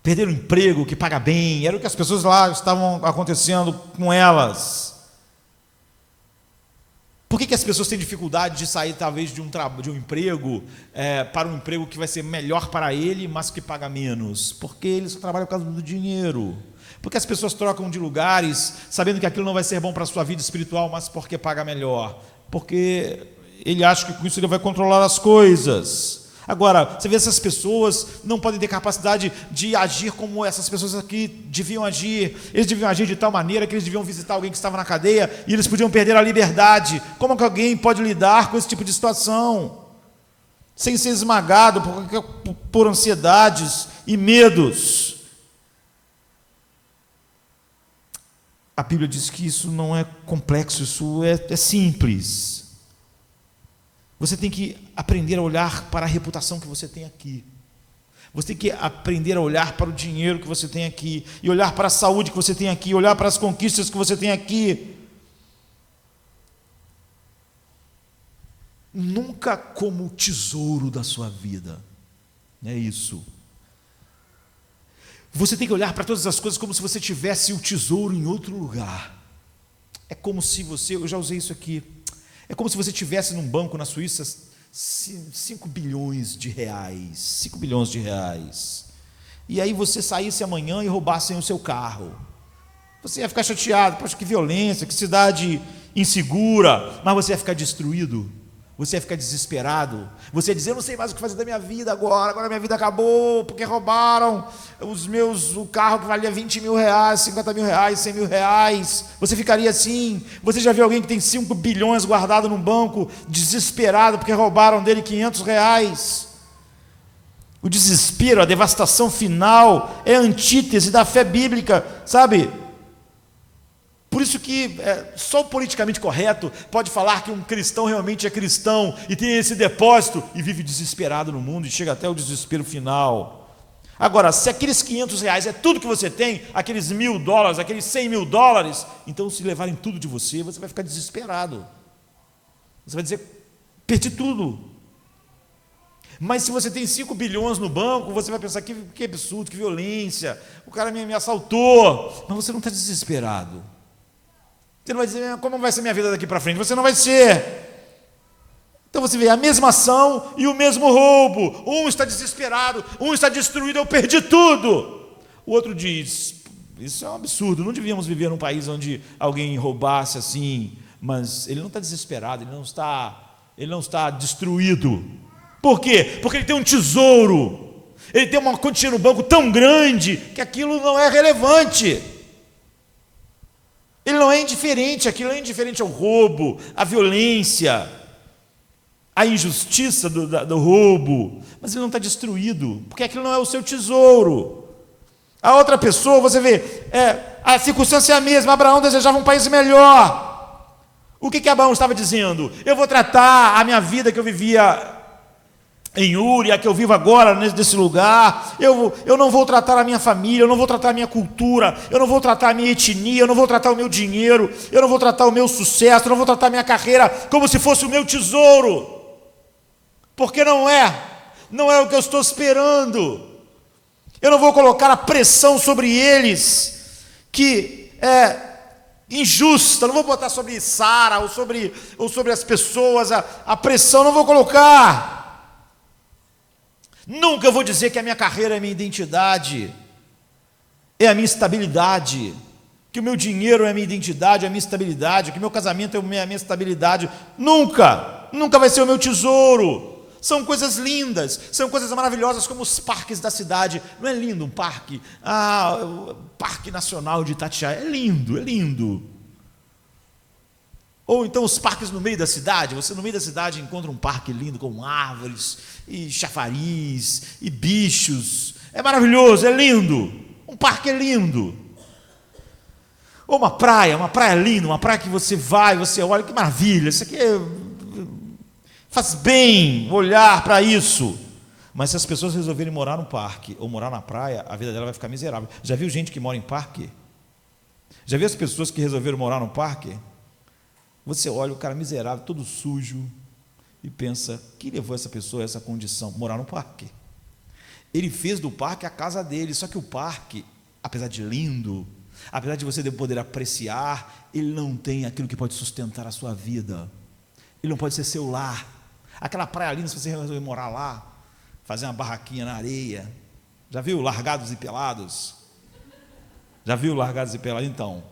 perder o emprego que paga bem. Era o que as pessoas lá estavam acontecendo com elas. Por que as pessoas têm dificuldade de sair talvez de um emprego para um emprego que vai ser melhor para ele, mas que paga menos? Porque ele só trabalha por causa do dinheiro. Porque as pessoas trocam de lugares sabendo que aquilo não vai ser bom para a sua vida espiritual, mas porque paga melhor. Porque ele acha que com isso ele vai controlar as coisas. Agora, você vê, essas pessoas não podem ter capacidade de agir como essas pessoas aqui deviam agir. Eles deviam agir de tal maneira que eles deviam visitar alguém que estava na cadeia e eles podiam perder a liberdade. Como que alguém pode lidar com esse tipo de situação? Sem ser esmagado por ansiedades e medos. A Bíblia diz que isso não é complexo, isso é simples. Você tem que aprender a olhar para a reputação que você tem aqui. Você tem que aprender a olhar para o dinheiro que você tem aqui, e olhar para a saúde que você tem aqui, olhar para as conquistas que você tem aqui. Nunca como o tesouro da sua vida. É isso. Você tem que olhar para todas as coisas como se você tivesse o tesouro em outro lugar. É como se você, eu já usei isso aqui, é como se você tivesse num banco na Suíça 5 bilhões de reais. 5 bilhões de reais. E aí você saísse amanhã e roubassem o seu carro. Você ia ficar chateado, poxa, que violência, que cidade insegura, mas você ia ficar destruído, Você ia ficar desesperado, você ia dizer: eu não sei mais o que fazer da minha vida agora minha vida acabou, porque roubaram o carro que valia 20 mil reais, 50 mil reais, 100 mil reais. Você ficaria assim. Você já viu alguém que tem 5 bilhões guardado num banco, desesperado porque roubaram dele 500 reais? O desespero, a devastação final é a antítese da fé bíblica, sabe? Por isso que só o politicamente correto pode falar que um cristão realmente é cristão e tem esse depósito e vive desesperado no mundo e chega até o desespero final. Agora, se aqueles 500 reais é tudo que você tem, aqueles $1.000, aqueles $100.000, então se levarem tudo de você, você vai ficar desesperado. Você vai dizer: perdi tudo. Mas se você tem 5 bilhões no banco, você vai pensar: que absurdo, que violência, o cara me assaltou. Mas você não está desesperado. Você não vai dizer: como vai ser minha vida daqui para frente? Você não vai ser. Então você vê a mesma ação e o mesmo roubo. Um está desesperado, um está destruído: eu perdi tudo. O outro diz: isso é um absurdo, não devíamos viver num país onde alguém roubasse assim. Mas ele não está desesperado, ele não está destruído. Por quê? Porque ele tem um tesouro, ele tem uma quantia no banco tão grande que aquilo não é relevante. Ele não é indiferente, aquilo é indiferente ao roubo, à violência, à injustiça do roubo, mas ele não está destruído, porque aquilo não é o seu tesouro. A outra pessoa, você vê, a circunstância é a mesma. Abraão desejava um país melhor. O que Abraão estava dizendo? Eu vou tratar a minha vida que eu vivia em Uri, a que eu vivo agora nesse lugar, eu não vou tratar a minha família, eu não vou tratar a minha cultura, eu não vou tratar a minha etnia, eu não vou tratar o meu dinheiro, eu não vou tratar o meu sucesso, eu não vou tratar a minha carreira como se fosse o meu tesouro, porque não é o que eu estou esperando. Eu não vou colocar a pressão sobre eles, que é injusta, não vou botar sobre Sara ou sobre as pessoas, a pressão não vou colocar. Nunca vou dizer que a minha carreira é a minha identidade, é a minha estabilidade, que o meu dinheiro é a minha identidade, é a minha estabilidade, que o meu casamento é a minha estabilidade. Nunca vai ser o meu tesouro. São coisas lindas, são coisas maravilhosas, como os parques da cidade. Não é lindo um parque? O Parque Nacional de Itatiaia, é lindo. Ou então os parques no meio da cidade. Você no meio da cidade encontra um parque lindo com árvores e chafariz e bichos. É maravilhoso, é lindo. Um parque é lindo. Ou uma praia linda, uma praia que você vai, você olha, que maravilha, isso aqui faz bem olhar para isso. Mas se as pessoas resolverem morar no parque ou morar na praia, a vida dela vai ficar miserável. Já viu gente que mora em parque? Já viu as pessoas que resolveram morar no parque? Você olha o cara miserável, todo sujo, e pensa: que levou essa pessoa a essa condição? Morar no parque. Ele fez do parque a casa dele, só que o parque, apesar de lindo, apesar de você poder apreciar, ele não tem aquilo que pode sustentar a sua vida. Ele não pode ser seu lar. Aquela praia linda, se você resolver morar lá, fazer uma barraquinha na areia. Já viu Largados e Pelados? Já viu Largados e Pelados? Então,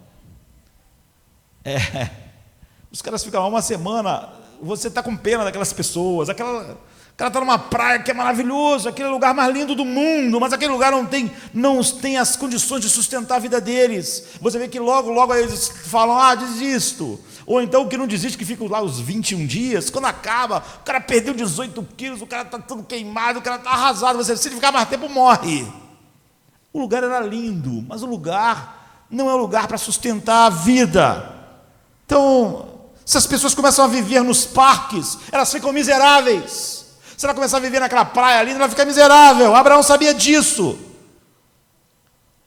os caras ficam lá uma semana, você está com pena daquelas pessoas, o cara está numa praia que é maravilhoso, aquele lugar mais lindo do mundo, mas aquele lugar não tem as condições de sustentar a vida deles. Você vê que logo eles falam: desisto. Ou então que não desiste, que fica lá os 21 dias, quando acaba, o cara perdeu 18 quilos, o cara está todo queimado, o cara está arrasado, se ele ficar mais tempo, morre. O lugar era lindo, mas o lugar não é um lugar para sustentar a vida. Então, se as pessoas começam a viver nos parques, elas ficam miseráveis. Se ela começar a viver naquela praia linda, ela vai ficar miserável. Abraão sabia disso.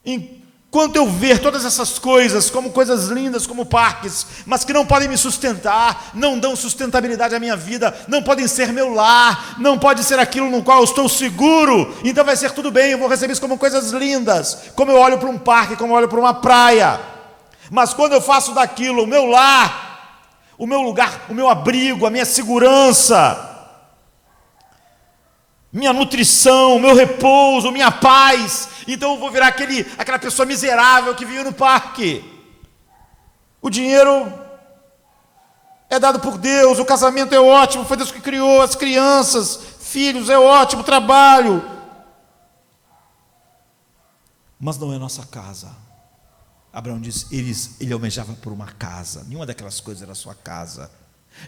Enquanto eu ver todas essas coisas como coisas lindas, como parques, mas que não podem me sustentar, não dão sustentabilidade à minha vida, não podem ser meu lar, não pode ser aquilo no qual eu estou seguro, então vai ser tudo bem, eu vou receber isso como coisas lindas, como eu olho para um parque, como eu olho para uma praia. Mas quando eu faço daquilo o meu lar, o meu lugar, o meu abrigo, a minha segurança, minha nutrição, meu repouso, minha paz, então eu vou virar aquela pessoa miserável que vive no parque. O dinheiro é dado por Deus, o casamento é ótimo, foi Deus que criou, as crianças, filhos, é ótimo, trabalho. Mas não é nossa casa. Abraão diz, ele almejava por uma casa. Nenhuma daquelas coisas era sua casa.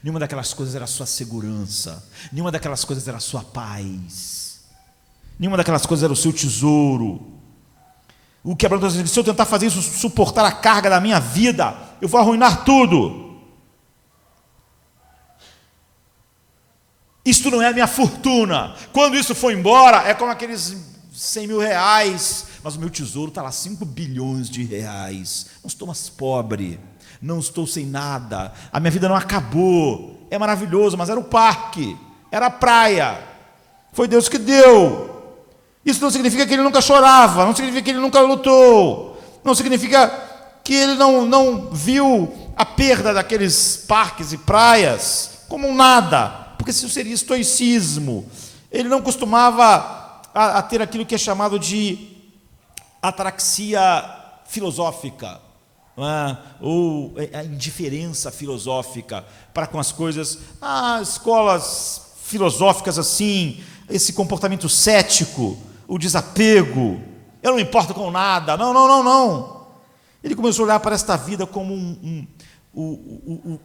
Nenhuma daquelas coisas era sua segurança. Nenhuma daquelas coisas era sua paz. Nenhuma daquelas coisas era o seu tesouro. O que Abraão está dizendo, se eu tentar fazer isso, suportar a carga da minha vida, eu vou arruinar tudo. Isto não é a minha fortuna. Quando isso for embora, é como aqueles 100 mil reais, mas o meu tesouro está lá, 5 bilhões de reais. Não estou mais pobre, não estou sem nada, a minha vida não acabou. É maravilhoso, mas era o parque, era a praia, foi Deus que deu. Isso não significa que ele nunca chorava, não significa que ele nunca lutou, não significa que ele não viu a perda daqueles parques e praias como um nada, porque isso seria estoicismo. Ele não costumava a ter aquilo que é chamado de ataraxia filosófica, não é? Ou a indiferença filosófica para com as coisas, escolas filosóficas assim, esse comportamento cético, o desapego, eu não me importo com nada, não. Ele começou a olhar para esta vida como o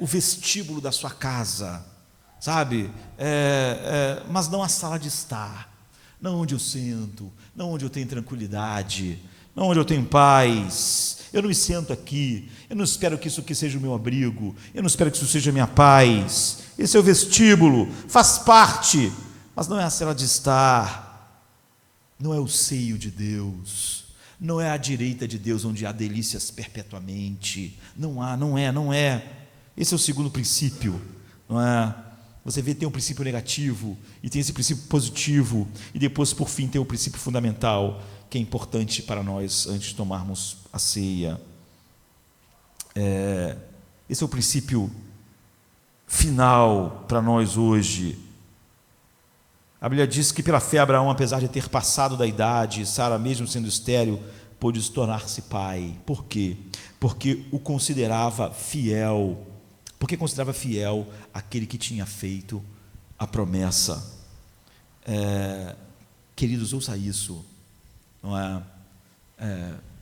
vestíbulo da sua casa, sabe? Mas não a sala de estar, não onde eu sento, não onde eu tenho tranquilidade, não onde eu tenho paz. Eu não me sento aqui, eu não espero que isso aqui seja o meu abrigo, eu não espero que isso seja a minha paz. Esse é o vestíbulo, faz parte, mas não é a sala de estar, não é o seio de Deus, não é a direita de Deus onde há delícias perpetuamente, não é. Esse é o segundo princípio, não é? Você vê, tem um princípio negativo, e tem esse princípio positivo, e depois, por fim, tem o princípio fundamental, que é importante para nós, antes de tomarmos a ceia. Esse é o princípio final para nós hoje. A Bíblia diz que pela fé Abraão, apesar de ter passado da idade, Sara, mesmo sendo estéril, pôde tornar-se pai. Por quê? Porque o considerava fiel. Porque considerava fiel aquele que tinha feito a promessa. Queridos, ouça isso. Não é?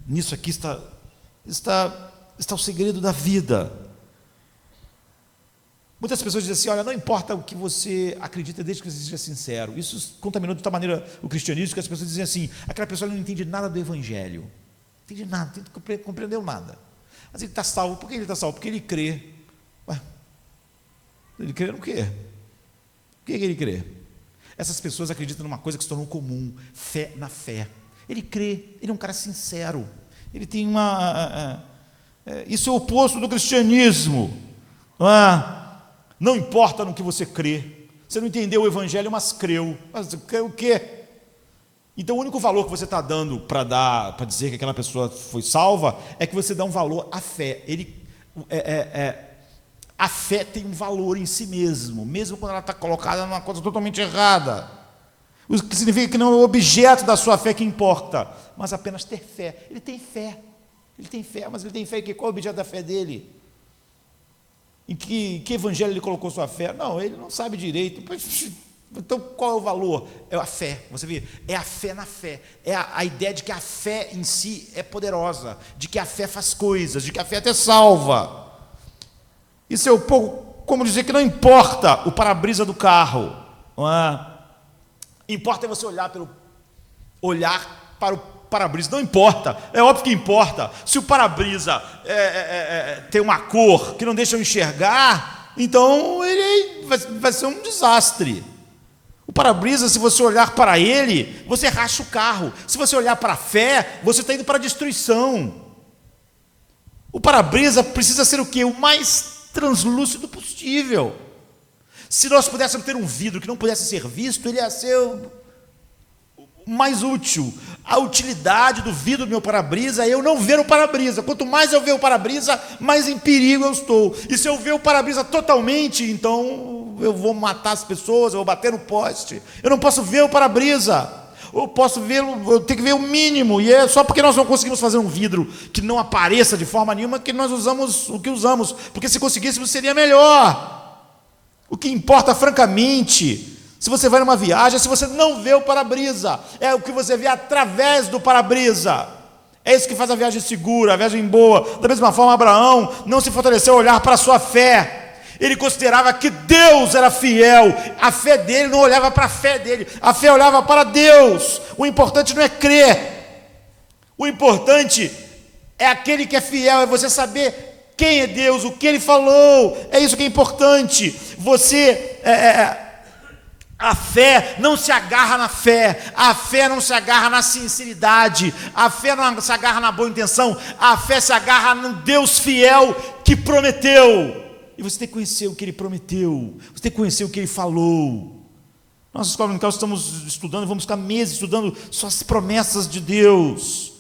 Nisso aqui está o segredo da vida. Muitas pessoas dizem assim, olha, não importa o que você acredita, desde que você seja sincero. Isso contaminou de tal maneira o cristianismo, que as pessoas dizem assim, aquela pessoa não entende nada do evangelho, não entende nada, não compreendeu nada. Mas ele está salvo. Por que ele está salvo? Porque ele crê. Ué, ele crê no quê? Por que ele crê? Essas pessoas acreditam numa coisa que se tornou comum, fé na fé. Ele crê, ele é um cara sincero, ele tem isso é o oposto do cristianismo, não é? Não importa no que você crê, você não entendeu o evangelho, mas creu. Mas creu o quê? Então o único valor que você está dando para dizer que aquela pessoa foi salva, é que você dá um valor à fé. A fé tem um valor em si mesmo quando ela está colocada numa coisa totalmente errada. O que significa que não é o objeto da sua fé que importa, mas apenas ter fé. Ele tem fé, mas ele tem fé em que? Qual é o objeto da fé dele? Em que evangelho ele colocou sua fé? Não, ele não sabe direito. Então qual é o valor? É a fé, você vê, é a fé na fé, é a ideia de que a fé em si é poderosa, de que a fé faz coisas, de que a fé até salva. Isso é um pouco como dizer que não importa o para-brisa do carro, não é? Importa é você olhar para o para-brisa, não importa, é óbvio que importa. Se o para-brisa tem uma cor que não deixa eu enxergar, então ele vai ser um desastre. O para-brisa, se você olhar para ele, você racha o carro. Se você olhar para a fé, você está indo para a destruição. O para-brisa precisa ser o quê? O mais translúcido possível. Se nós pudéssemos ter um vidro que não pudesse ser visto, ele ia ser o mais útil. A utilidade do vidro do meu para-brisa é eu não ver o para-brisa. Quanto mais eu ver o para-brisa, mais em perigo eu estou. E se eu ver o para-brisa totalmente, então eu vou matar as pessoas, eu vou bater no poste. Eu não posso ver o para-brisa. Ou posso ver, eu tenho que ver o mínimo, e é só porque nós não conseguimos fazer um vidro que não apareça de forma nenhuma que nós usamos o que usamos, porque se conseguíssemos seria melhor. O que importa, francamente, se você vai numa viagem, é se você não vê o para-brisa, é o que você vê através do para-brisa. É isso que faz a viagem segura, a viagem boa. Da mesma forma, Abraão não se fortaleceu a olhar para a sua fé. Ele considerava que Deus era fiel. A fé dele não olhava para a fé dele, a fé olhava para Deus. O importante não é crer, o importante é aquele que é fiel, é você saber quem é Deus, o que Ele falou. É isso que é importante. Você a fé não se agarra na fé, a fé não se agarra na sinceridade, a fé não se agarra na boa intenção, a fé se agarra no Deus fiel que prometeu. E você tem que conhecer o que Ele prometeu, você tem que conhecer o que Ele falou. Nossa escola dominical estamos estudando, vamos ficar meses estudando só as promessas de Deus.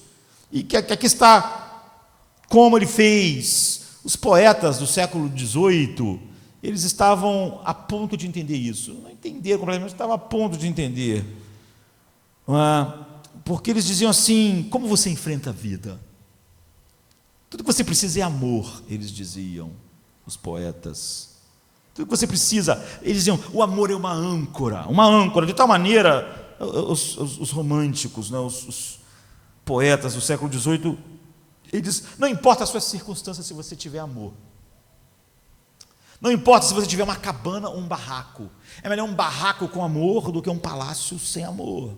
E que aqui está como Ele fez. Os poetas do século XVIII, eles estavam a ponto de entender isso. Não entenderam completamente, estavam a ponto de entender. Porque eles diziam assim: como você enfrenta a vida? Tudo que você precisa é amor, eles diziam, os poetas. Tudo que você precisa, eles diziam, o amor é uma âncora, de tal maneira, os românticos, né, os poetas do século XVIII, eles, não importa as suas circunstâncias se você tiver amor. Não importa se você tiver uma cabana ou um barraco. É melhor um barraco com amor do que um palácio sem amor.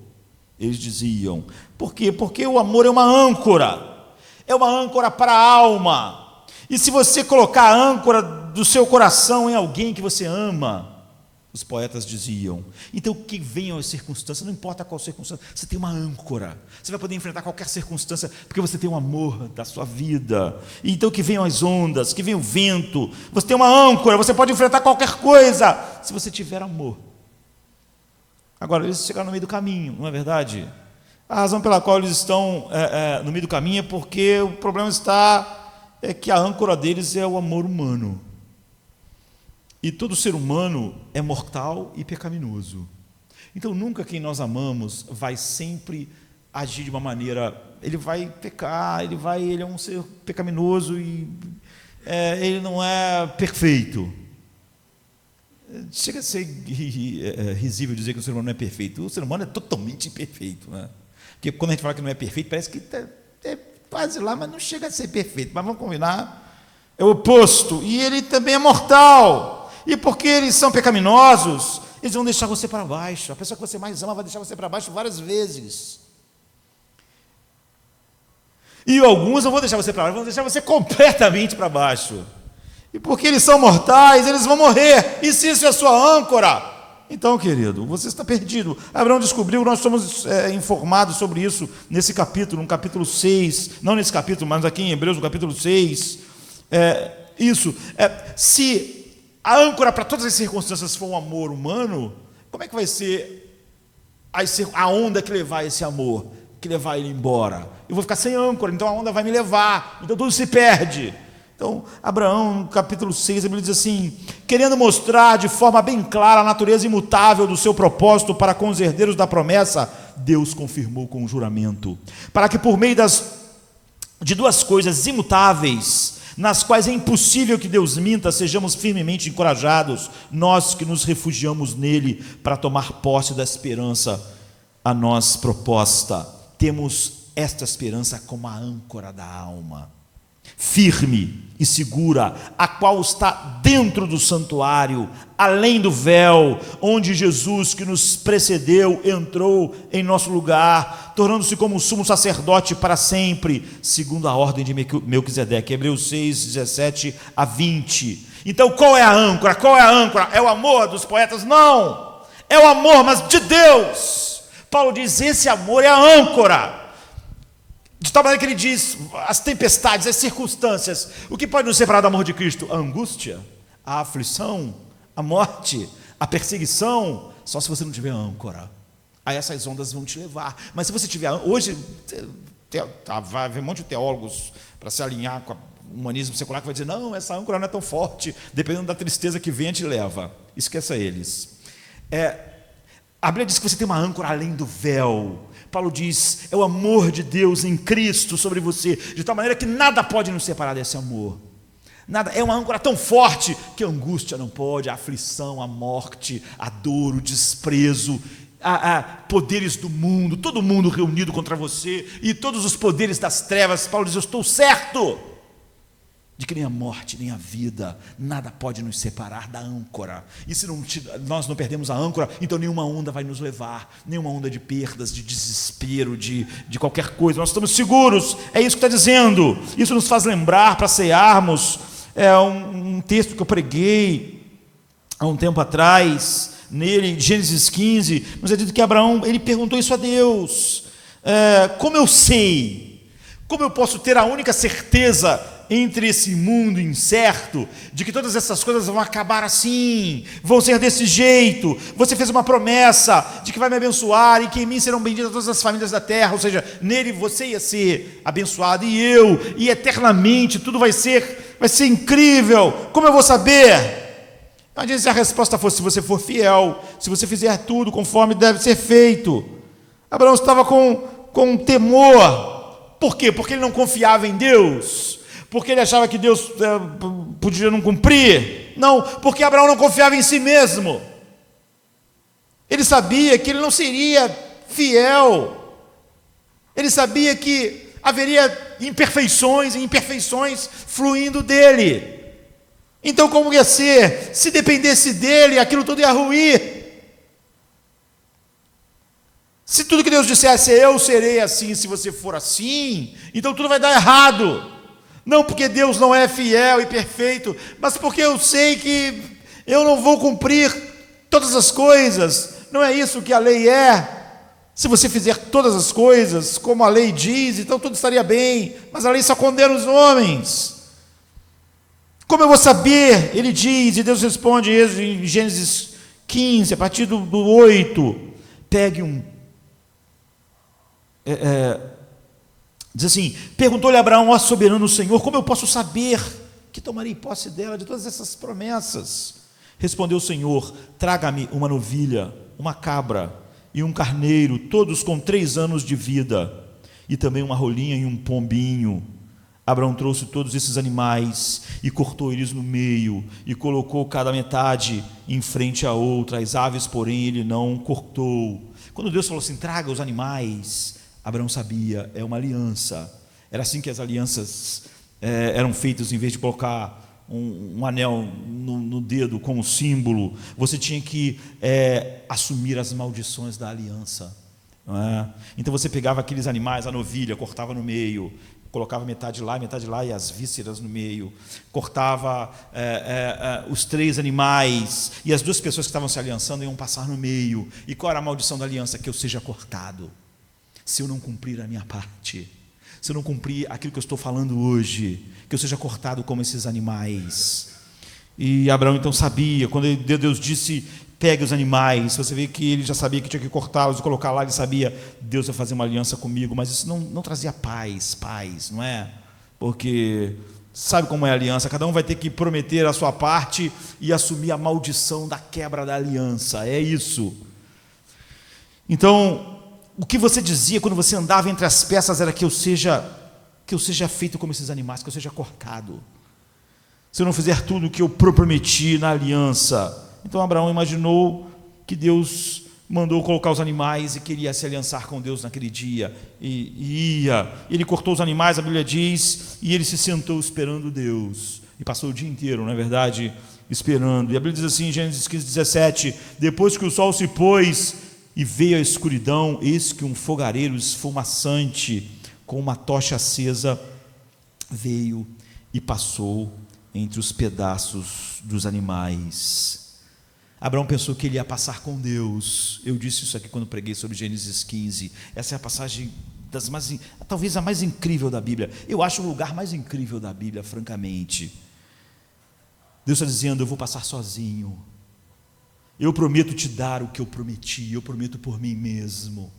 Eles diziam. Por quê? Porque o amor é uma âncora. É uma âncora para a alma. E se você colocar a âncora do seu coração em alguém que você ama, os poetas diziam, então que venham as circunstâncias, não importa qual circunstância, você tem uma âncora, você vai poder enfrentar qualquer circunstância, porque você tem o amor da sua vida. E então que venham as ondas, que venha o vento, você tem uma âncora, você pode enfrentar qualquer coisa, se você tiver amor. Agora, eles chegaram no meio do caminho, não é verdade? A razão pela qual eles estão no meio do caminho é porque o problema é que a âncora deles é o amor humano. E todo ser humano é mortal e pecaminoso. Então, nunca quem nós amamos vai sempre agir de uma maneira... Ele vai pecar, ele é um ser pecaminoso e ele não é perfeito. Chega a ser risível dizer que o ser humano não é perfeito. O ser humano é totalmente imperfeito, né? Porque quando a gente fala que não é perfeito, parece que é quase lá, mas não chega a ser perfeito. Mas vamos combinar, é o oposto. E ele também é mortal. E porque eles são pecaminosos, eles vão deixar você para baixo. A pessoa que você mais ama vai deixar você para baixo várias vezes. E alguns não vão deixar você para baixo, vão deixar você completamente para baixo. E porque eles são mortais, eles vão morrer. E se isso é a sua âncora, então, querido, você está perdido. Abraão descobriu, nós somos informados sobre isso nesse capítulo, no capítulo 6, não nesse capítulo, mas aqui em Hebreus, no capítulo 6. Se a âncora para todas as circunstâncias for um amor humano, como é que vai ser a onda que levar esse amor, que levar ele embora? Eu vou ficar sem âncora, então a onda vai me levar, então tudo se perde. Então, Abraão, no capítulo 6, ele diz assim: querendo mostrar de forma bem clara a natureza imutável do seu propósito para com os herdeiros da promessa, Deus confirmou com um juramento, para que por meio de duas coisas imutáveis, nas quais é impossível que Deus minta, sejamos firmemente encorajados, nós que nos refugiamos nele para tomar posse da esperança a nós proposta. Temos esta esperança como a âncora da alma, firme e segura, a qual está dentro do santuário, além do véu, onde Jesus, que nos precedeu, entrou em nosso lugar, tornando-se como sumo sacerdote para sempre, segundo a ordem de Melquisedeque. Hebreus 6, 17 a 20. Então, qual é a âncora? Qual é a âncora? É o amor dos poetas? Não! É o amor, mas de Deus. Paulo diz, esse amor é a âncora. De tal maneira que ele diz, as tempestades, as circunstâncias, o que pode nos separar do amor de Cristo? A angústia, a aflição, a morte, a perseguição, só se você não tiver âncora. Aí essas ondas vão te levar. Mas se você tiver, hoje, vai haver um monte de teólogos para se alinhar com o humanismo secular, que vai dizer, não, essa âncora não é tão forte, dependendo da tristeza que vem, te leva. Esqueça eles. A Bíblia diz que você tem uma âncora além do véu. Paulo diz, é o amor de Deus em Cristo sobre você, de tal maneira que nada pode nos separar desse amor. Nada, é uma âncora tão forte que a angústia não pode, a aflição, a morte, a dor, o desprezo, a poderes do mundo, todo mundo reunido contra você, e todos os poderes das trevas. Paulo diz, eu estou certo de que nem a morte, nem a vida, nada pode nos separar da âncora. E se nós não perdemos a âncora, então nenhuma onda vai nos levar, nenhuma onda de perdas, de desespero, de qualquer coisa. Nós estamos seguros, é isso que está dizendo. Isso nos faz lembrar, para cearmos, um texto que eu preguei há um tempo atrás, nele, Gênesis 15, nos é dito que Abraão, ele perguntou isso a Deus, como eu sei, como eu posso ter a única certeza entre esse mundo incerto, de que todas essas coisas vão acabar assim, vão ser desse jeito? Você fez uma promessa de que vai me abençoar, e que em mim serão benditas todas as famílias da terra, ou seja, nele você ia ser abençoado, e eu, e eternamente, tudo vai ser incrível. Como eu vou saber? Imagina se a resposta fosse, se você for fiel, se você fizer tudo conforme deve ser feito. Abraão estava com temor. Por quê? Porque ele não confiava em Deus, porque ele achava que Deus podia não cumprir. Não, porque Abraão não confiava em si mesmo. Ele sabia que ele não seria fiel. Ele sabia que haveria imperfeições e imperfeições fluindo dele. Então, como ia ser? Se dependesse dele, aquilo tudo ia ruir. Se tudo que Deus dissesse, eu serei assim, se você for assim, então tudo vai dar errado. Não porque Deus não é fiel e perfeito, mas porque eu sei que eu não vou cumprir todas as coisas. Não é isso que a lei é. Se você fizer todas as coisas como a lei diz, então tudo estaria bem, mas a lei só condena os homens. Como eu vou saber? Ele diz, e Deus responde em Gênesis 15, a partir do 8, pegue diz assim, perguntou-lhe Abraão, ó soberano Senhor, como eu posso saber que tomarei posse dela, de todas essas promessas? Respondeu o Senhor, traga-me uma novilha, uma cabra e um carneiro, todos com 3 anos de vida, e também uma rolinha e um pombinho. Abraão trouxe todos esses animais e cortou eles no meio e colocou cada metade em frente à outra. As aves, porém, ele não cortou. Quando Deus falou assim, traga os animais, Abraão sabia, é uma aliança. Era assim que as alianças eram feitas. Em vez de colocar um anel no dedo como símbolo, você tinha que assumir as maldições da aliança, não é? Então você pegava aqueles animais, a novilha, cortava no meio, colocava metade lá e as vísceras no meio, cortava os 3 animais, e as 2 pessoas que estavam se aliançando iam passar no meio. E qual era a maldição da aliança? Que eu seja cortado, se eu não cumprir a minha parte, se eu não cumprir aquilo que eu estou falando hoje, que eu seja cortado como esses animais. E Abraão então sabia, quando Deus disse, pegue os animais, você vê que ele já sabia que tinha que cortá-los e colocar lá, ele sabia, Deus vai fazer uma aliança comigo, mas isso não trazia paz, não é? Porque sabe como é a aliança, cada um vai ter que prometer a sua parte e assumir a maldição da quebra da aliança, é isso. Então, o que você dizia quando você andava entre as peças era que eu seja feito como esses animais, que eu seja cortado, se eu não fizer tudo o que eu prometi na aliança. Então Abraão imaginou que Deus mandou colocar os animais e queria se aliançar com Deus naquele dia, e ia. Ele cortou os animais, a Bíblia diz, e ele se sentou esperando Deus, e passou o dia inteiro, não é verdade, esperando. E a Bíblia diz assim em Gênesis 15, 17, depois que o sol se pôs e veio a escuridão, eis que um fogareiro esfumaçante com uma tocha acesa veio e passou entre os pedaços dos animais. Abraão pensou que ele ia passar com Deus. Eu disse isso aqui quando preguei sobre Gênesis 15. Essa é a passagem talvez a mais incrível da Bíblia. Eu acho o lugar mais incrível da Bíblia, francamente. Deus está dizendo, eu vou passar sozinho. Eu prometo te dar o que eu prometi, eu prometo por mim mesmo.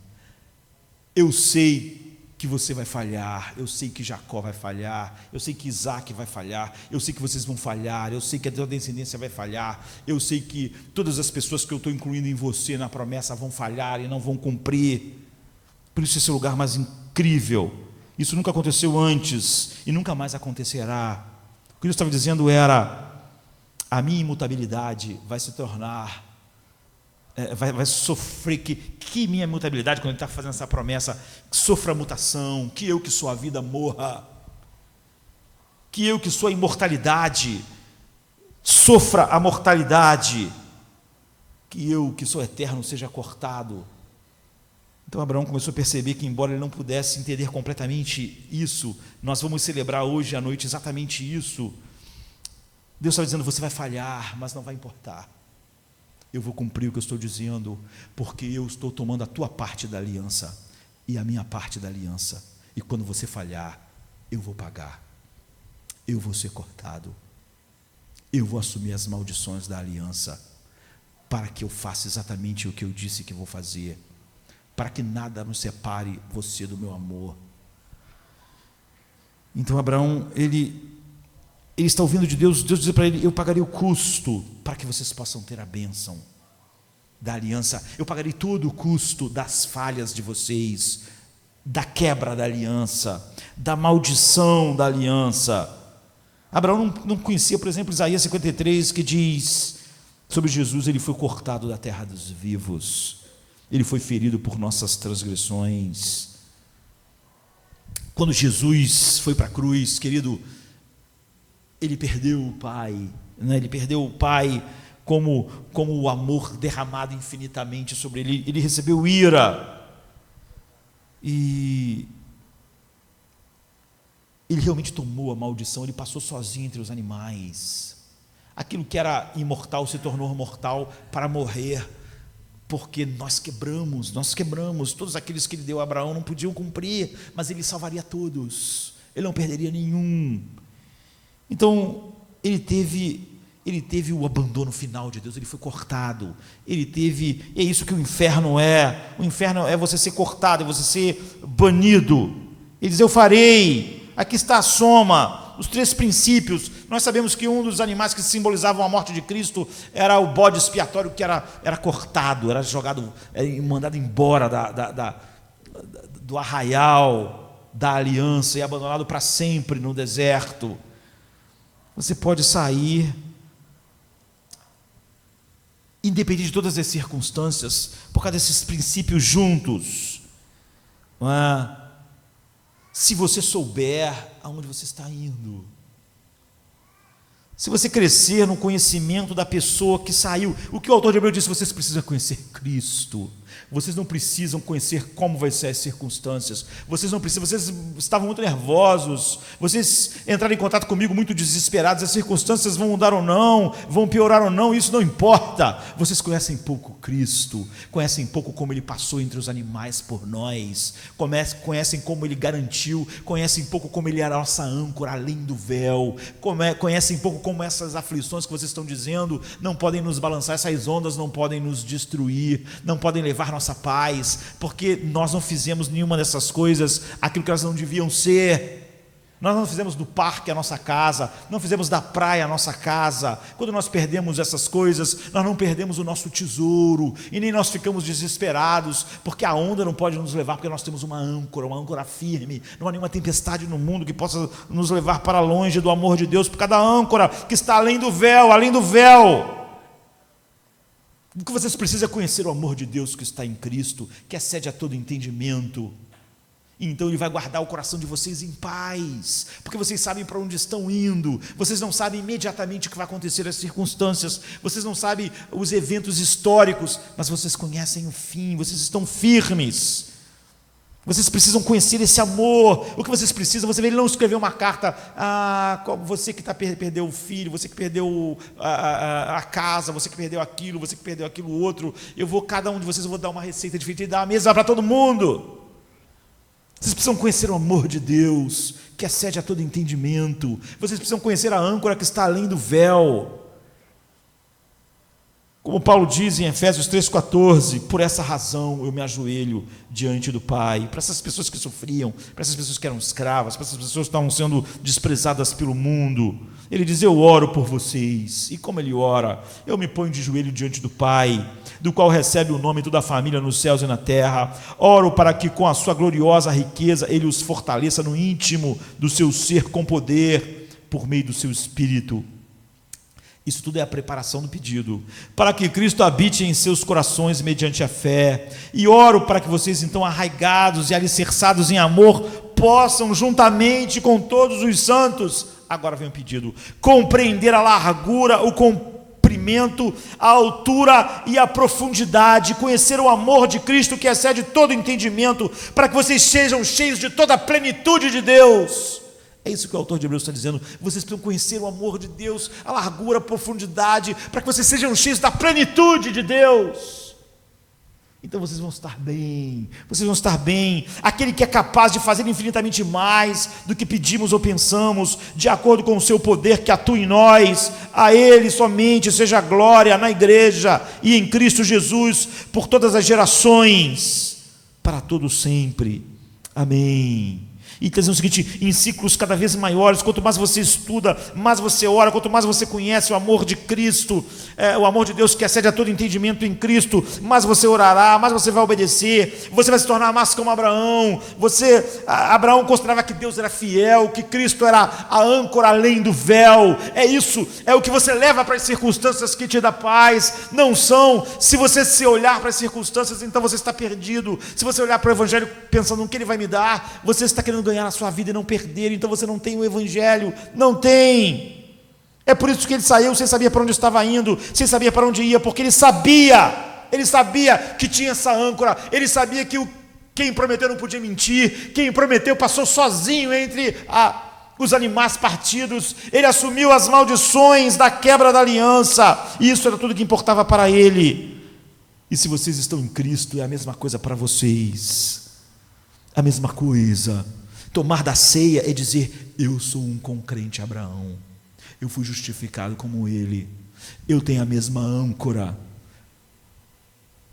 Eu sei que que você vai falhar, eu sei que Jacó vai falhar, eu sei que Isaac vai falhar, eu sei que vocês vão falhar, eu sei que a tua descendência vai falhar, eu sei que todas as pessoas que eu estou incluindo em você na promessa vão falhar e não vão cumprir. Por isso esse é o lugar mais incrível. Isso nunca aconteceu antes e nunca mais acontecerá. O que Deus estava dizendo era: a minha imutabilidade vai se tornar, vai sofrer, que minha mutabilidade, quando ele está fazendo essa promessa, que sofra a mutação, que eu que sou a vida morra, que eu que sou a imortalidade sofra a mortalidade, que eu que sou eterno seja cortado. Então Abraão começou a perceber que, embora ele não pudesse entender completamente isso, nós vamos celebrar hoje à noite exatamente isso. Deus estava dizendo: você vai falhar, mas não vai importar, eu vou cumprir o que eu estou dizendo, porque eu estou tomando a tua parte da aliança e a minha parte da aliança, e quando você falhar, eu vou pagar, eu vou ser cortado, eu vou assumir as maldições da aliança, para que eu faça exatamente o que eu disse que vou fazer, para que nada nos separe você do meu amor. Então Abraão, ele está ouvindo de Deus. Deus diz para ele: eu pagarei o custo para que vocês possam ter a bênção da aliança, eu pagarei todo o custo das falhas de vocês, da quebra da aliança, da maldição da aliança. Abraão não conhecia, por exemplo, Isaías 53, que diz sobre Jesus: ele foi cortado da terra dos vivos, ele foi ferido por nossas transgressões. Quando Jesus foi para a cruz, querido, ele perdeu o Pai, né? Ele perdeu o Pai como o amor derramado infinitamente sobre ele. Ele recebeu ira, e ele realmente tomou a maldição. Ele passou sozinho entre os animais. Aquilo que era imortal se tornou mortal para morrer, porque nós quebramos, todos aqueles que ele deu a Abraão não podiam cumprir, mas ele salvaria todos, ele não perderia nenhum. Então ele teve o abandono final de Deus, ele foi cortado, e é isso que o inferno é você ser cortado, é você ser banido. Ele diz: eu farei, aqui está a soma, os 3 princípios. Nós sabemos que um dos animais que simbolizavam a morte de Cristo era o bode expiatório, que era cortado, era jogado, mandado embora do arraial da aliança e abandonado para sempre no deserto. Você pode sair, independente de todas as circunstâncias, por causa desses princípios juntos, não é? Se você souber aonde você está indo, se você crescer no conhecimento da pessoa que saiu, o que o autor de Hebreus disse: vocês precisam conhecer Cristo, vocês não precisam conhecer como vai ser as circunstâncias, vocês estavam muito nervosos, vocês entraram em contato comigo muito desesperados, as circunstâncias vão mudar ou não, vão piorar ou não, isso não importa. Vocês conhecem pouco Cristo, conhecem pouco como ele passou entre os animais por nós, conhecem como ele garantiu, conhecem pouco como ele era a nossa âncora além do véu, conhecem pouco como essas aflições que vocês estão dizendo não podem nos balançar, essas ondas não podem nos destruir, não podem levar nossa paz, porque nós não fizemos nenhuma dessas coisas aquilo que elas não deviam ser. Nós não fizemos do parque a nossa casa, não fizemos da praia a nossa casa. Quando nós perdemos essas coisas, nós não perdemos o nosso tesouro, e nem nós ficamos desesperados, porque a onda não pode nos levar, porque nós temos uma âncora firme. Não há nenhuma tempestade no mundo que possa nos levar para longe do amor de Deus, por causa da âncora que está além do véu, além do véu. O que vocês precisam é conhecer o amor de Deus que está em Cristo, que excede a todo entendimento. Então ele vai guardar o coração de vocês em paz, porque vocês sabem para onde estão indo, vocês não sabem imediatamente o que vai acontecer, as circunstâncias, vocês não sabem os eventos históricos, mas vocês conhecem o fim, vocês estão firmes. Vocês precisam conhecer esse amor. O que vocês precisam, você vê, ele não escreveu uma carta: você que perdeu o filho, você que perdeu a casa, você que perdeu aquilo, você que perdeu aquilo outro, cada um de vocês eu vou dar uma receita diferente e dar uma mesa para todo mundo. Vocês precisam conhecer o amor de Deus, que excede a todo entendimento. Vocês precisam conhecer a âncora que está além do véu. Como Paulo diz em Efésios 3,14, por essa razão eu me ajoelho diante do Pai, para essas pessoas que sofriam, para essas pessoas que eram escravas, para essas pessoas que estavam sendo desprezadas pelo mundo. Ele diz: eu oro por vocês. E como ele ora? Eu me ponho de joelho diante do Pai, do qual recebe o nome toda a família nos céus e na terra. Oro para que com a sua gloriosa riqueza ele os fortaleça no íntimo do seu ser com poder, por meio do seu Espírito. Isso tudo é a preparação do pedido, para que Cristo habite em seus corações mediante a fé. E oro para que vocês, então, arraigados e alicerçados em amor, possam, juntamente com todos os santos, agora vem o pedido, compreender a largura, o comprimento, a altura e a profundidade, conhecer o amor de Cristo que excede todo entendimento, para que vocês sejam cheios de toda a plenitude de Deus. É isso que o autor de Hebreus está dizendo. Vocês precisam conhecer o amor de Deus, a largura, a profundidade, para que vocês sejam cheios da plenitude de Deus. Então vocês vão estar bem, vocês vão estar bem. Aquele que é capaz de fazer infinitamente mais do que pedimos ou pensamos, de acordo com o seu poder que atua em nós, a Ele somente seja a glória na igreja e em Cristo Jesus, por todas as gerações, para todos sempre. Amém. E está dizendo o seguinte: em ciclos cada vez maiores, quanto mais você estuda, mais você ora, quanto mais você conhece o amor de Cristo, o amor de Deus que excede a todo entendimento em Cristo, mais você orará, mais você vai obedecer, você vai se tornar mais como Abraão. Abraão considerava que Deus era fiel, que Cristo era a âncora além do véu. É isso, é o que você leva para as circunstâncias que te dá paz. Não são, se você se olhar para as circunstâncias, então você está perdido. Se você olhar para o Evangelho pensando no que ele vai me dar, você está querendo ganhar a sua vida e não perder, então você não tem o Evangelho, não tem. É por isso que ele saiu sem saber para onde estava indo, sem saber para onde ia, porque ele sabia que tinha essa âncora, ele sabia que quem prometeu não podia mentir, quem prometeu passou sozinho entre os animais partidos, ele assumiu as maldições da quebra da aliança, e isso era tudo que importava para ele. E se vocês estão em Cristo, é a mesma coisa para vocês, a mesma coisa. Tomar da ceia é dizer: eu sou um concrente Abraão, eu fui justificado como ele, eu tenho a mesma âncora,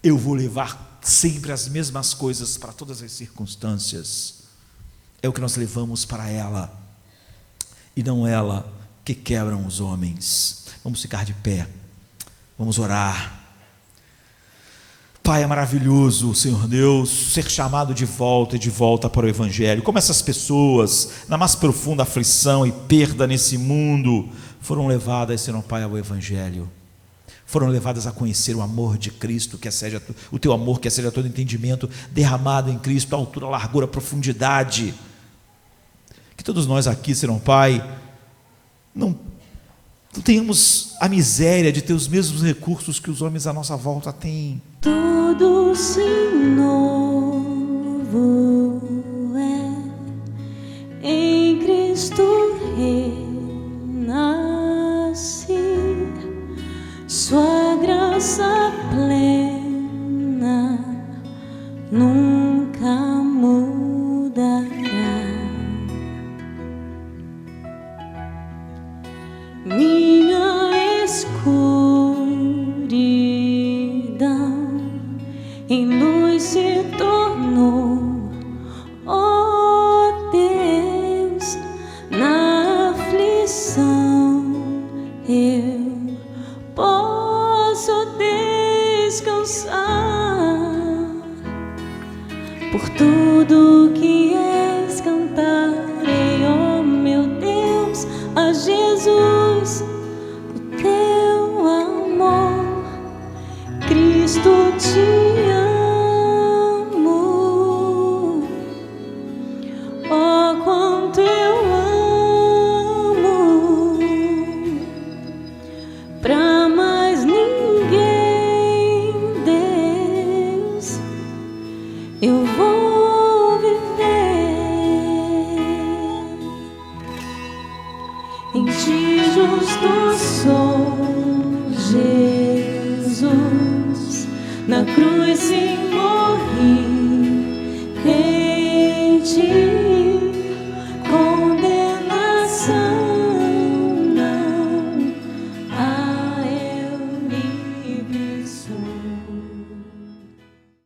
eu vou levar sempre as mesmas coisas para todas as circunstâncias. É o que nós levamos para ela, e não ela que quebram os homens. Vamos ficar de pé, vamos orar. Pai, é maravilhoso, Senhor Deus, ser chamado de volta para o Evangelho. Como essas pessoas, na mais profunda aflição e perda nesse mundo, foram levadas, Senhor Pai, ao Evangelho. Foram levadas a conhecer o amor de Cristo, que excede o teu amor, que excede a todo entendimento, derramado em Cristo, a altura, a largura, a profundidade. Que todos nós aqui, Senhor Pai, não tenhamos a miséria de ter os mesmos recursos que os homens à nossa volta têm. Tudo se novo é, em Cristo renasci, sua graça plena nunca mudará. Minha escuridão em luz se tornou, ó Deus, na aflição eu posso descansar, por tudo que és cantarei, ó meu Deus, a Jesus, o teu amor, Cristo te amo, oh quanto eu amo, pra mais ninguém, Deus, eu vou viver. Em ti justo sou, Jesus, na cruz sim morri, em ti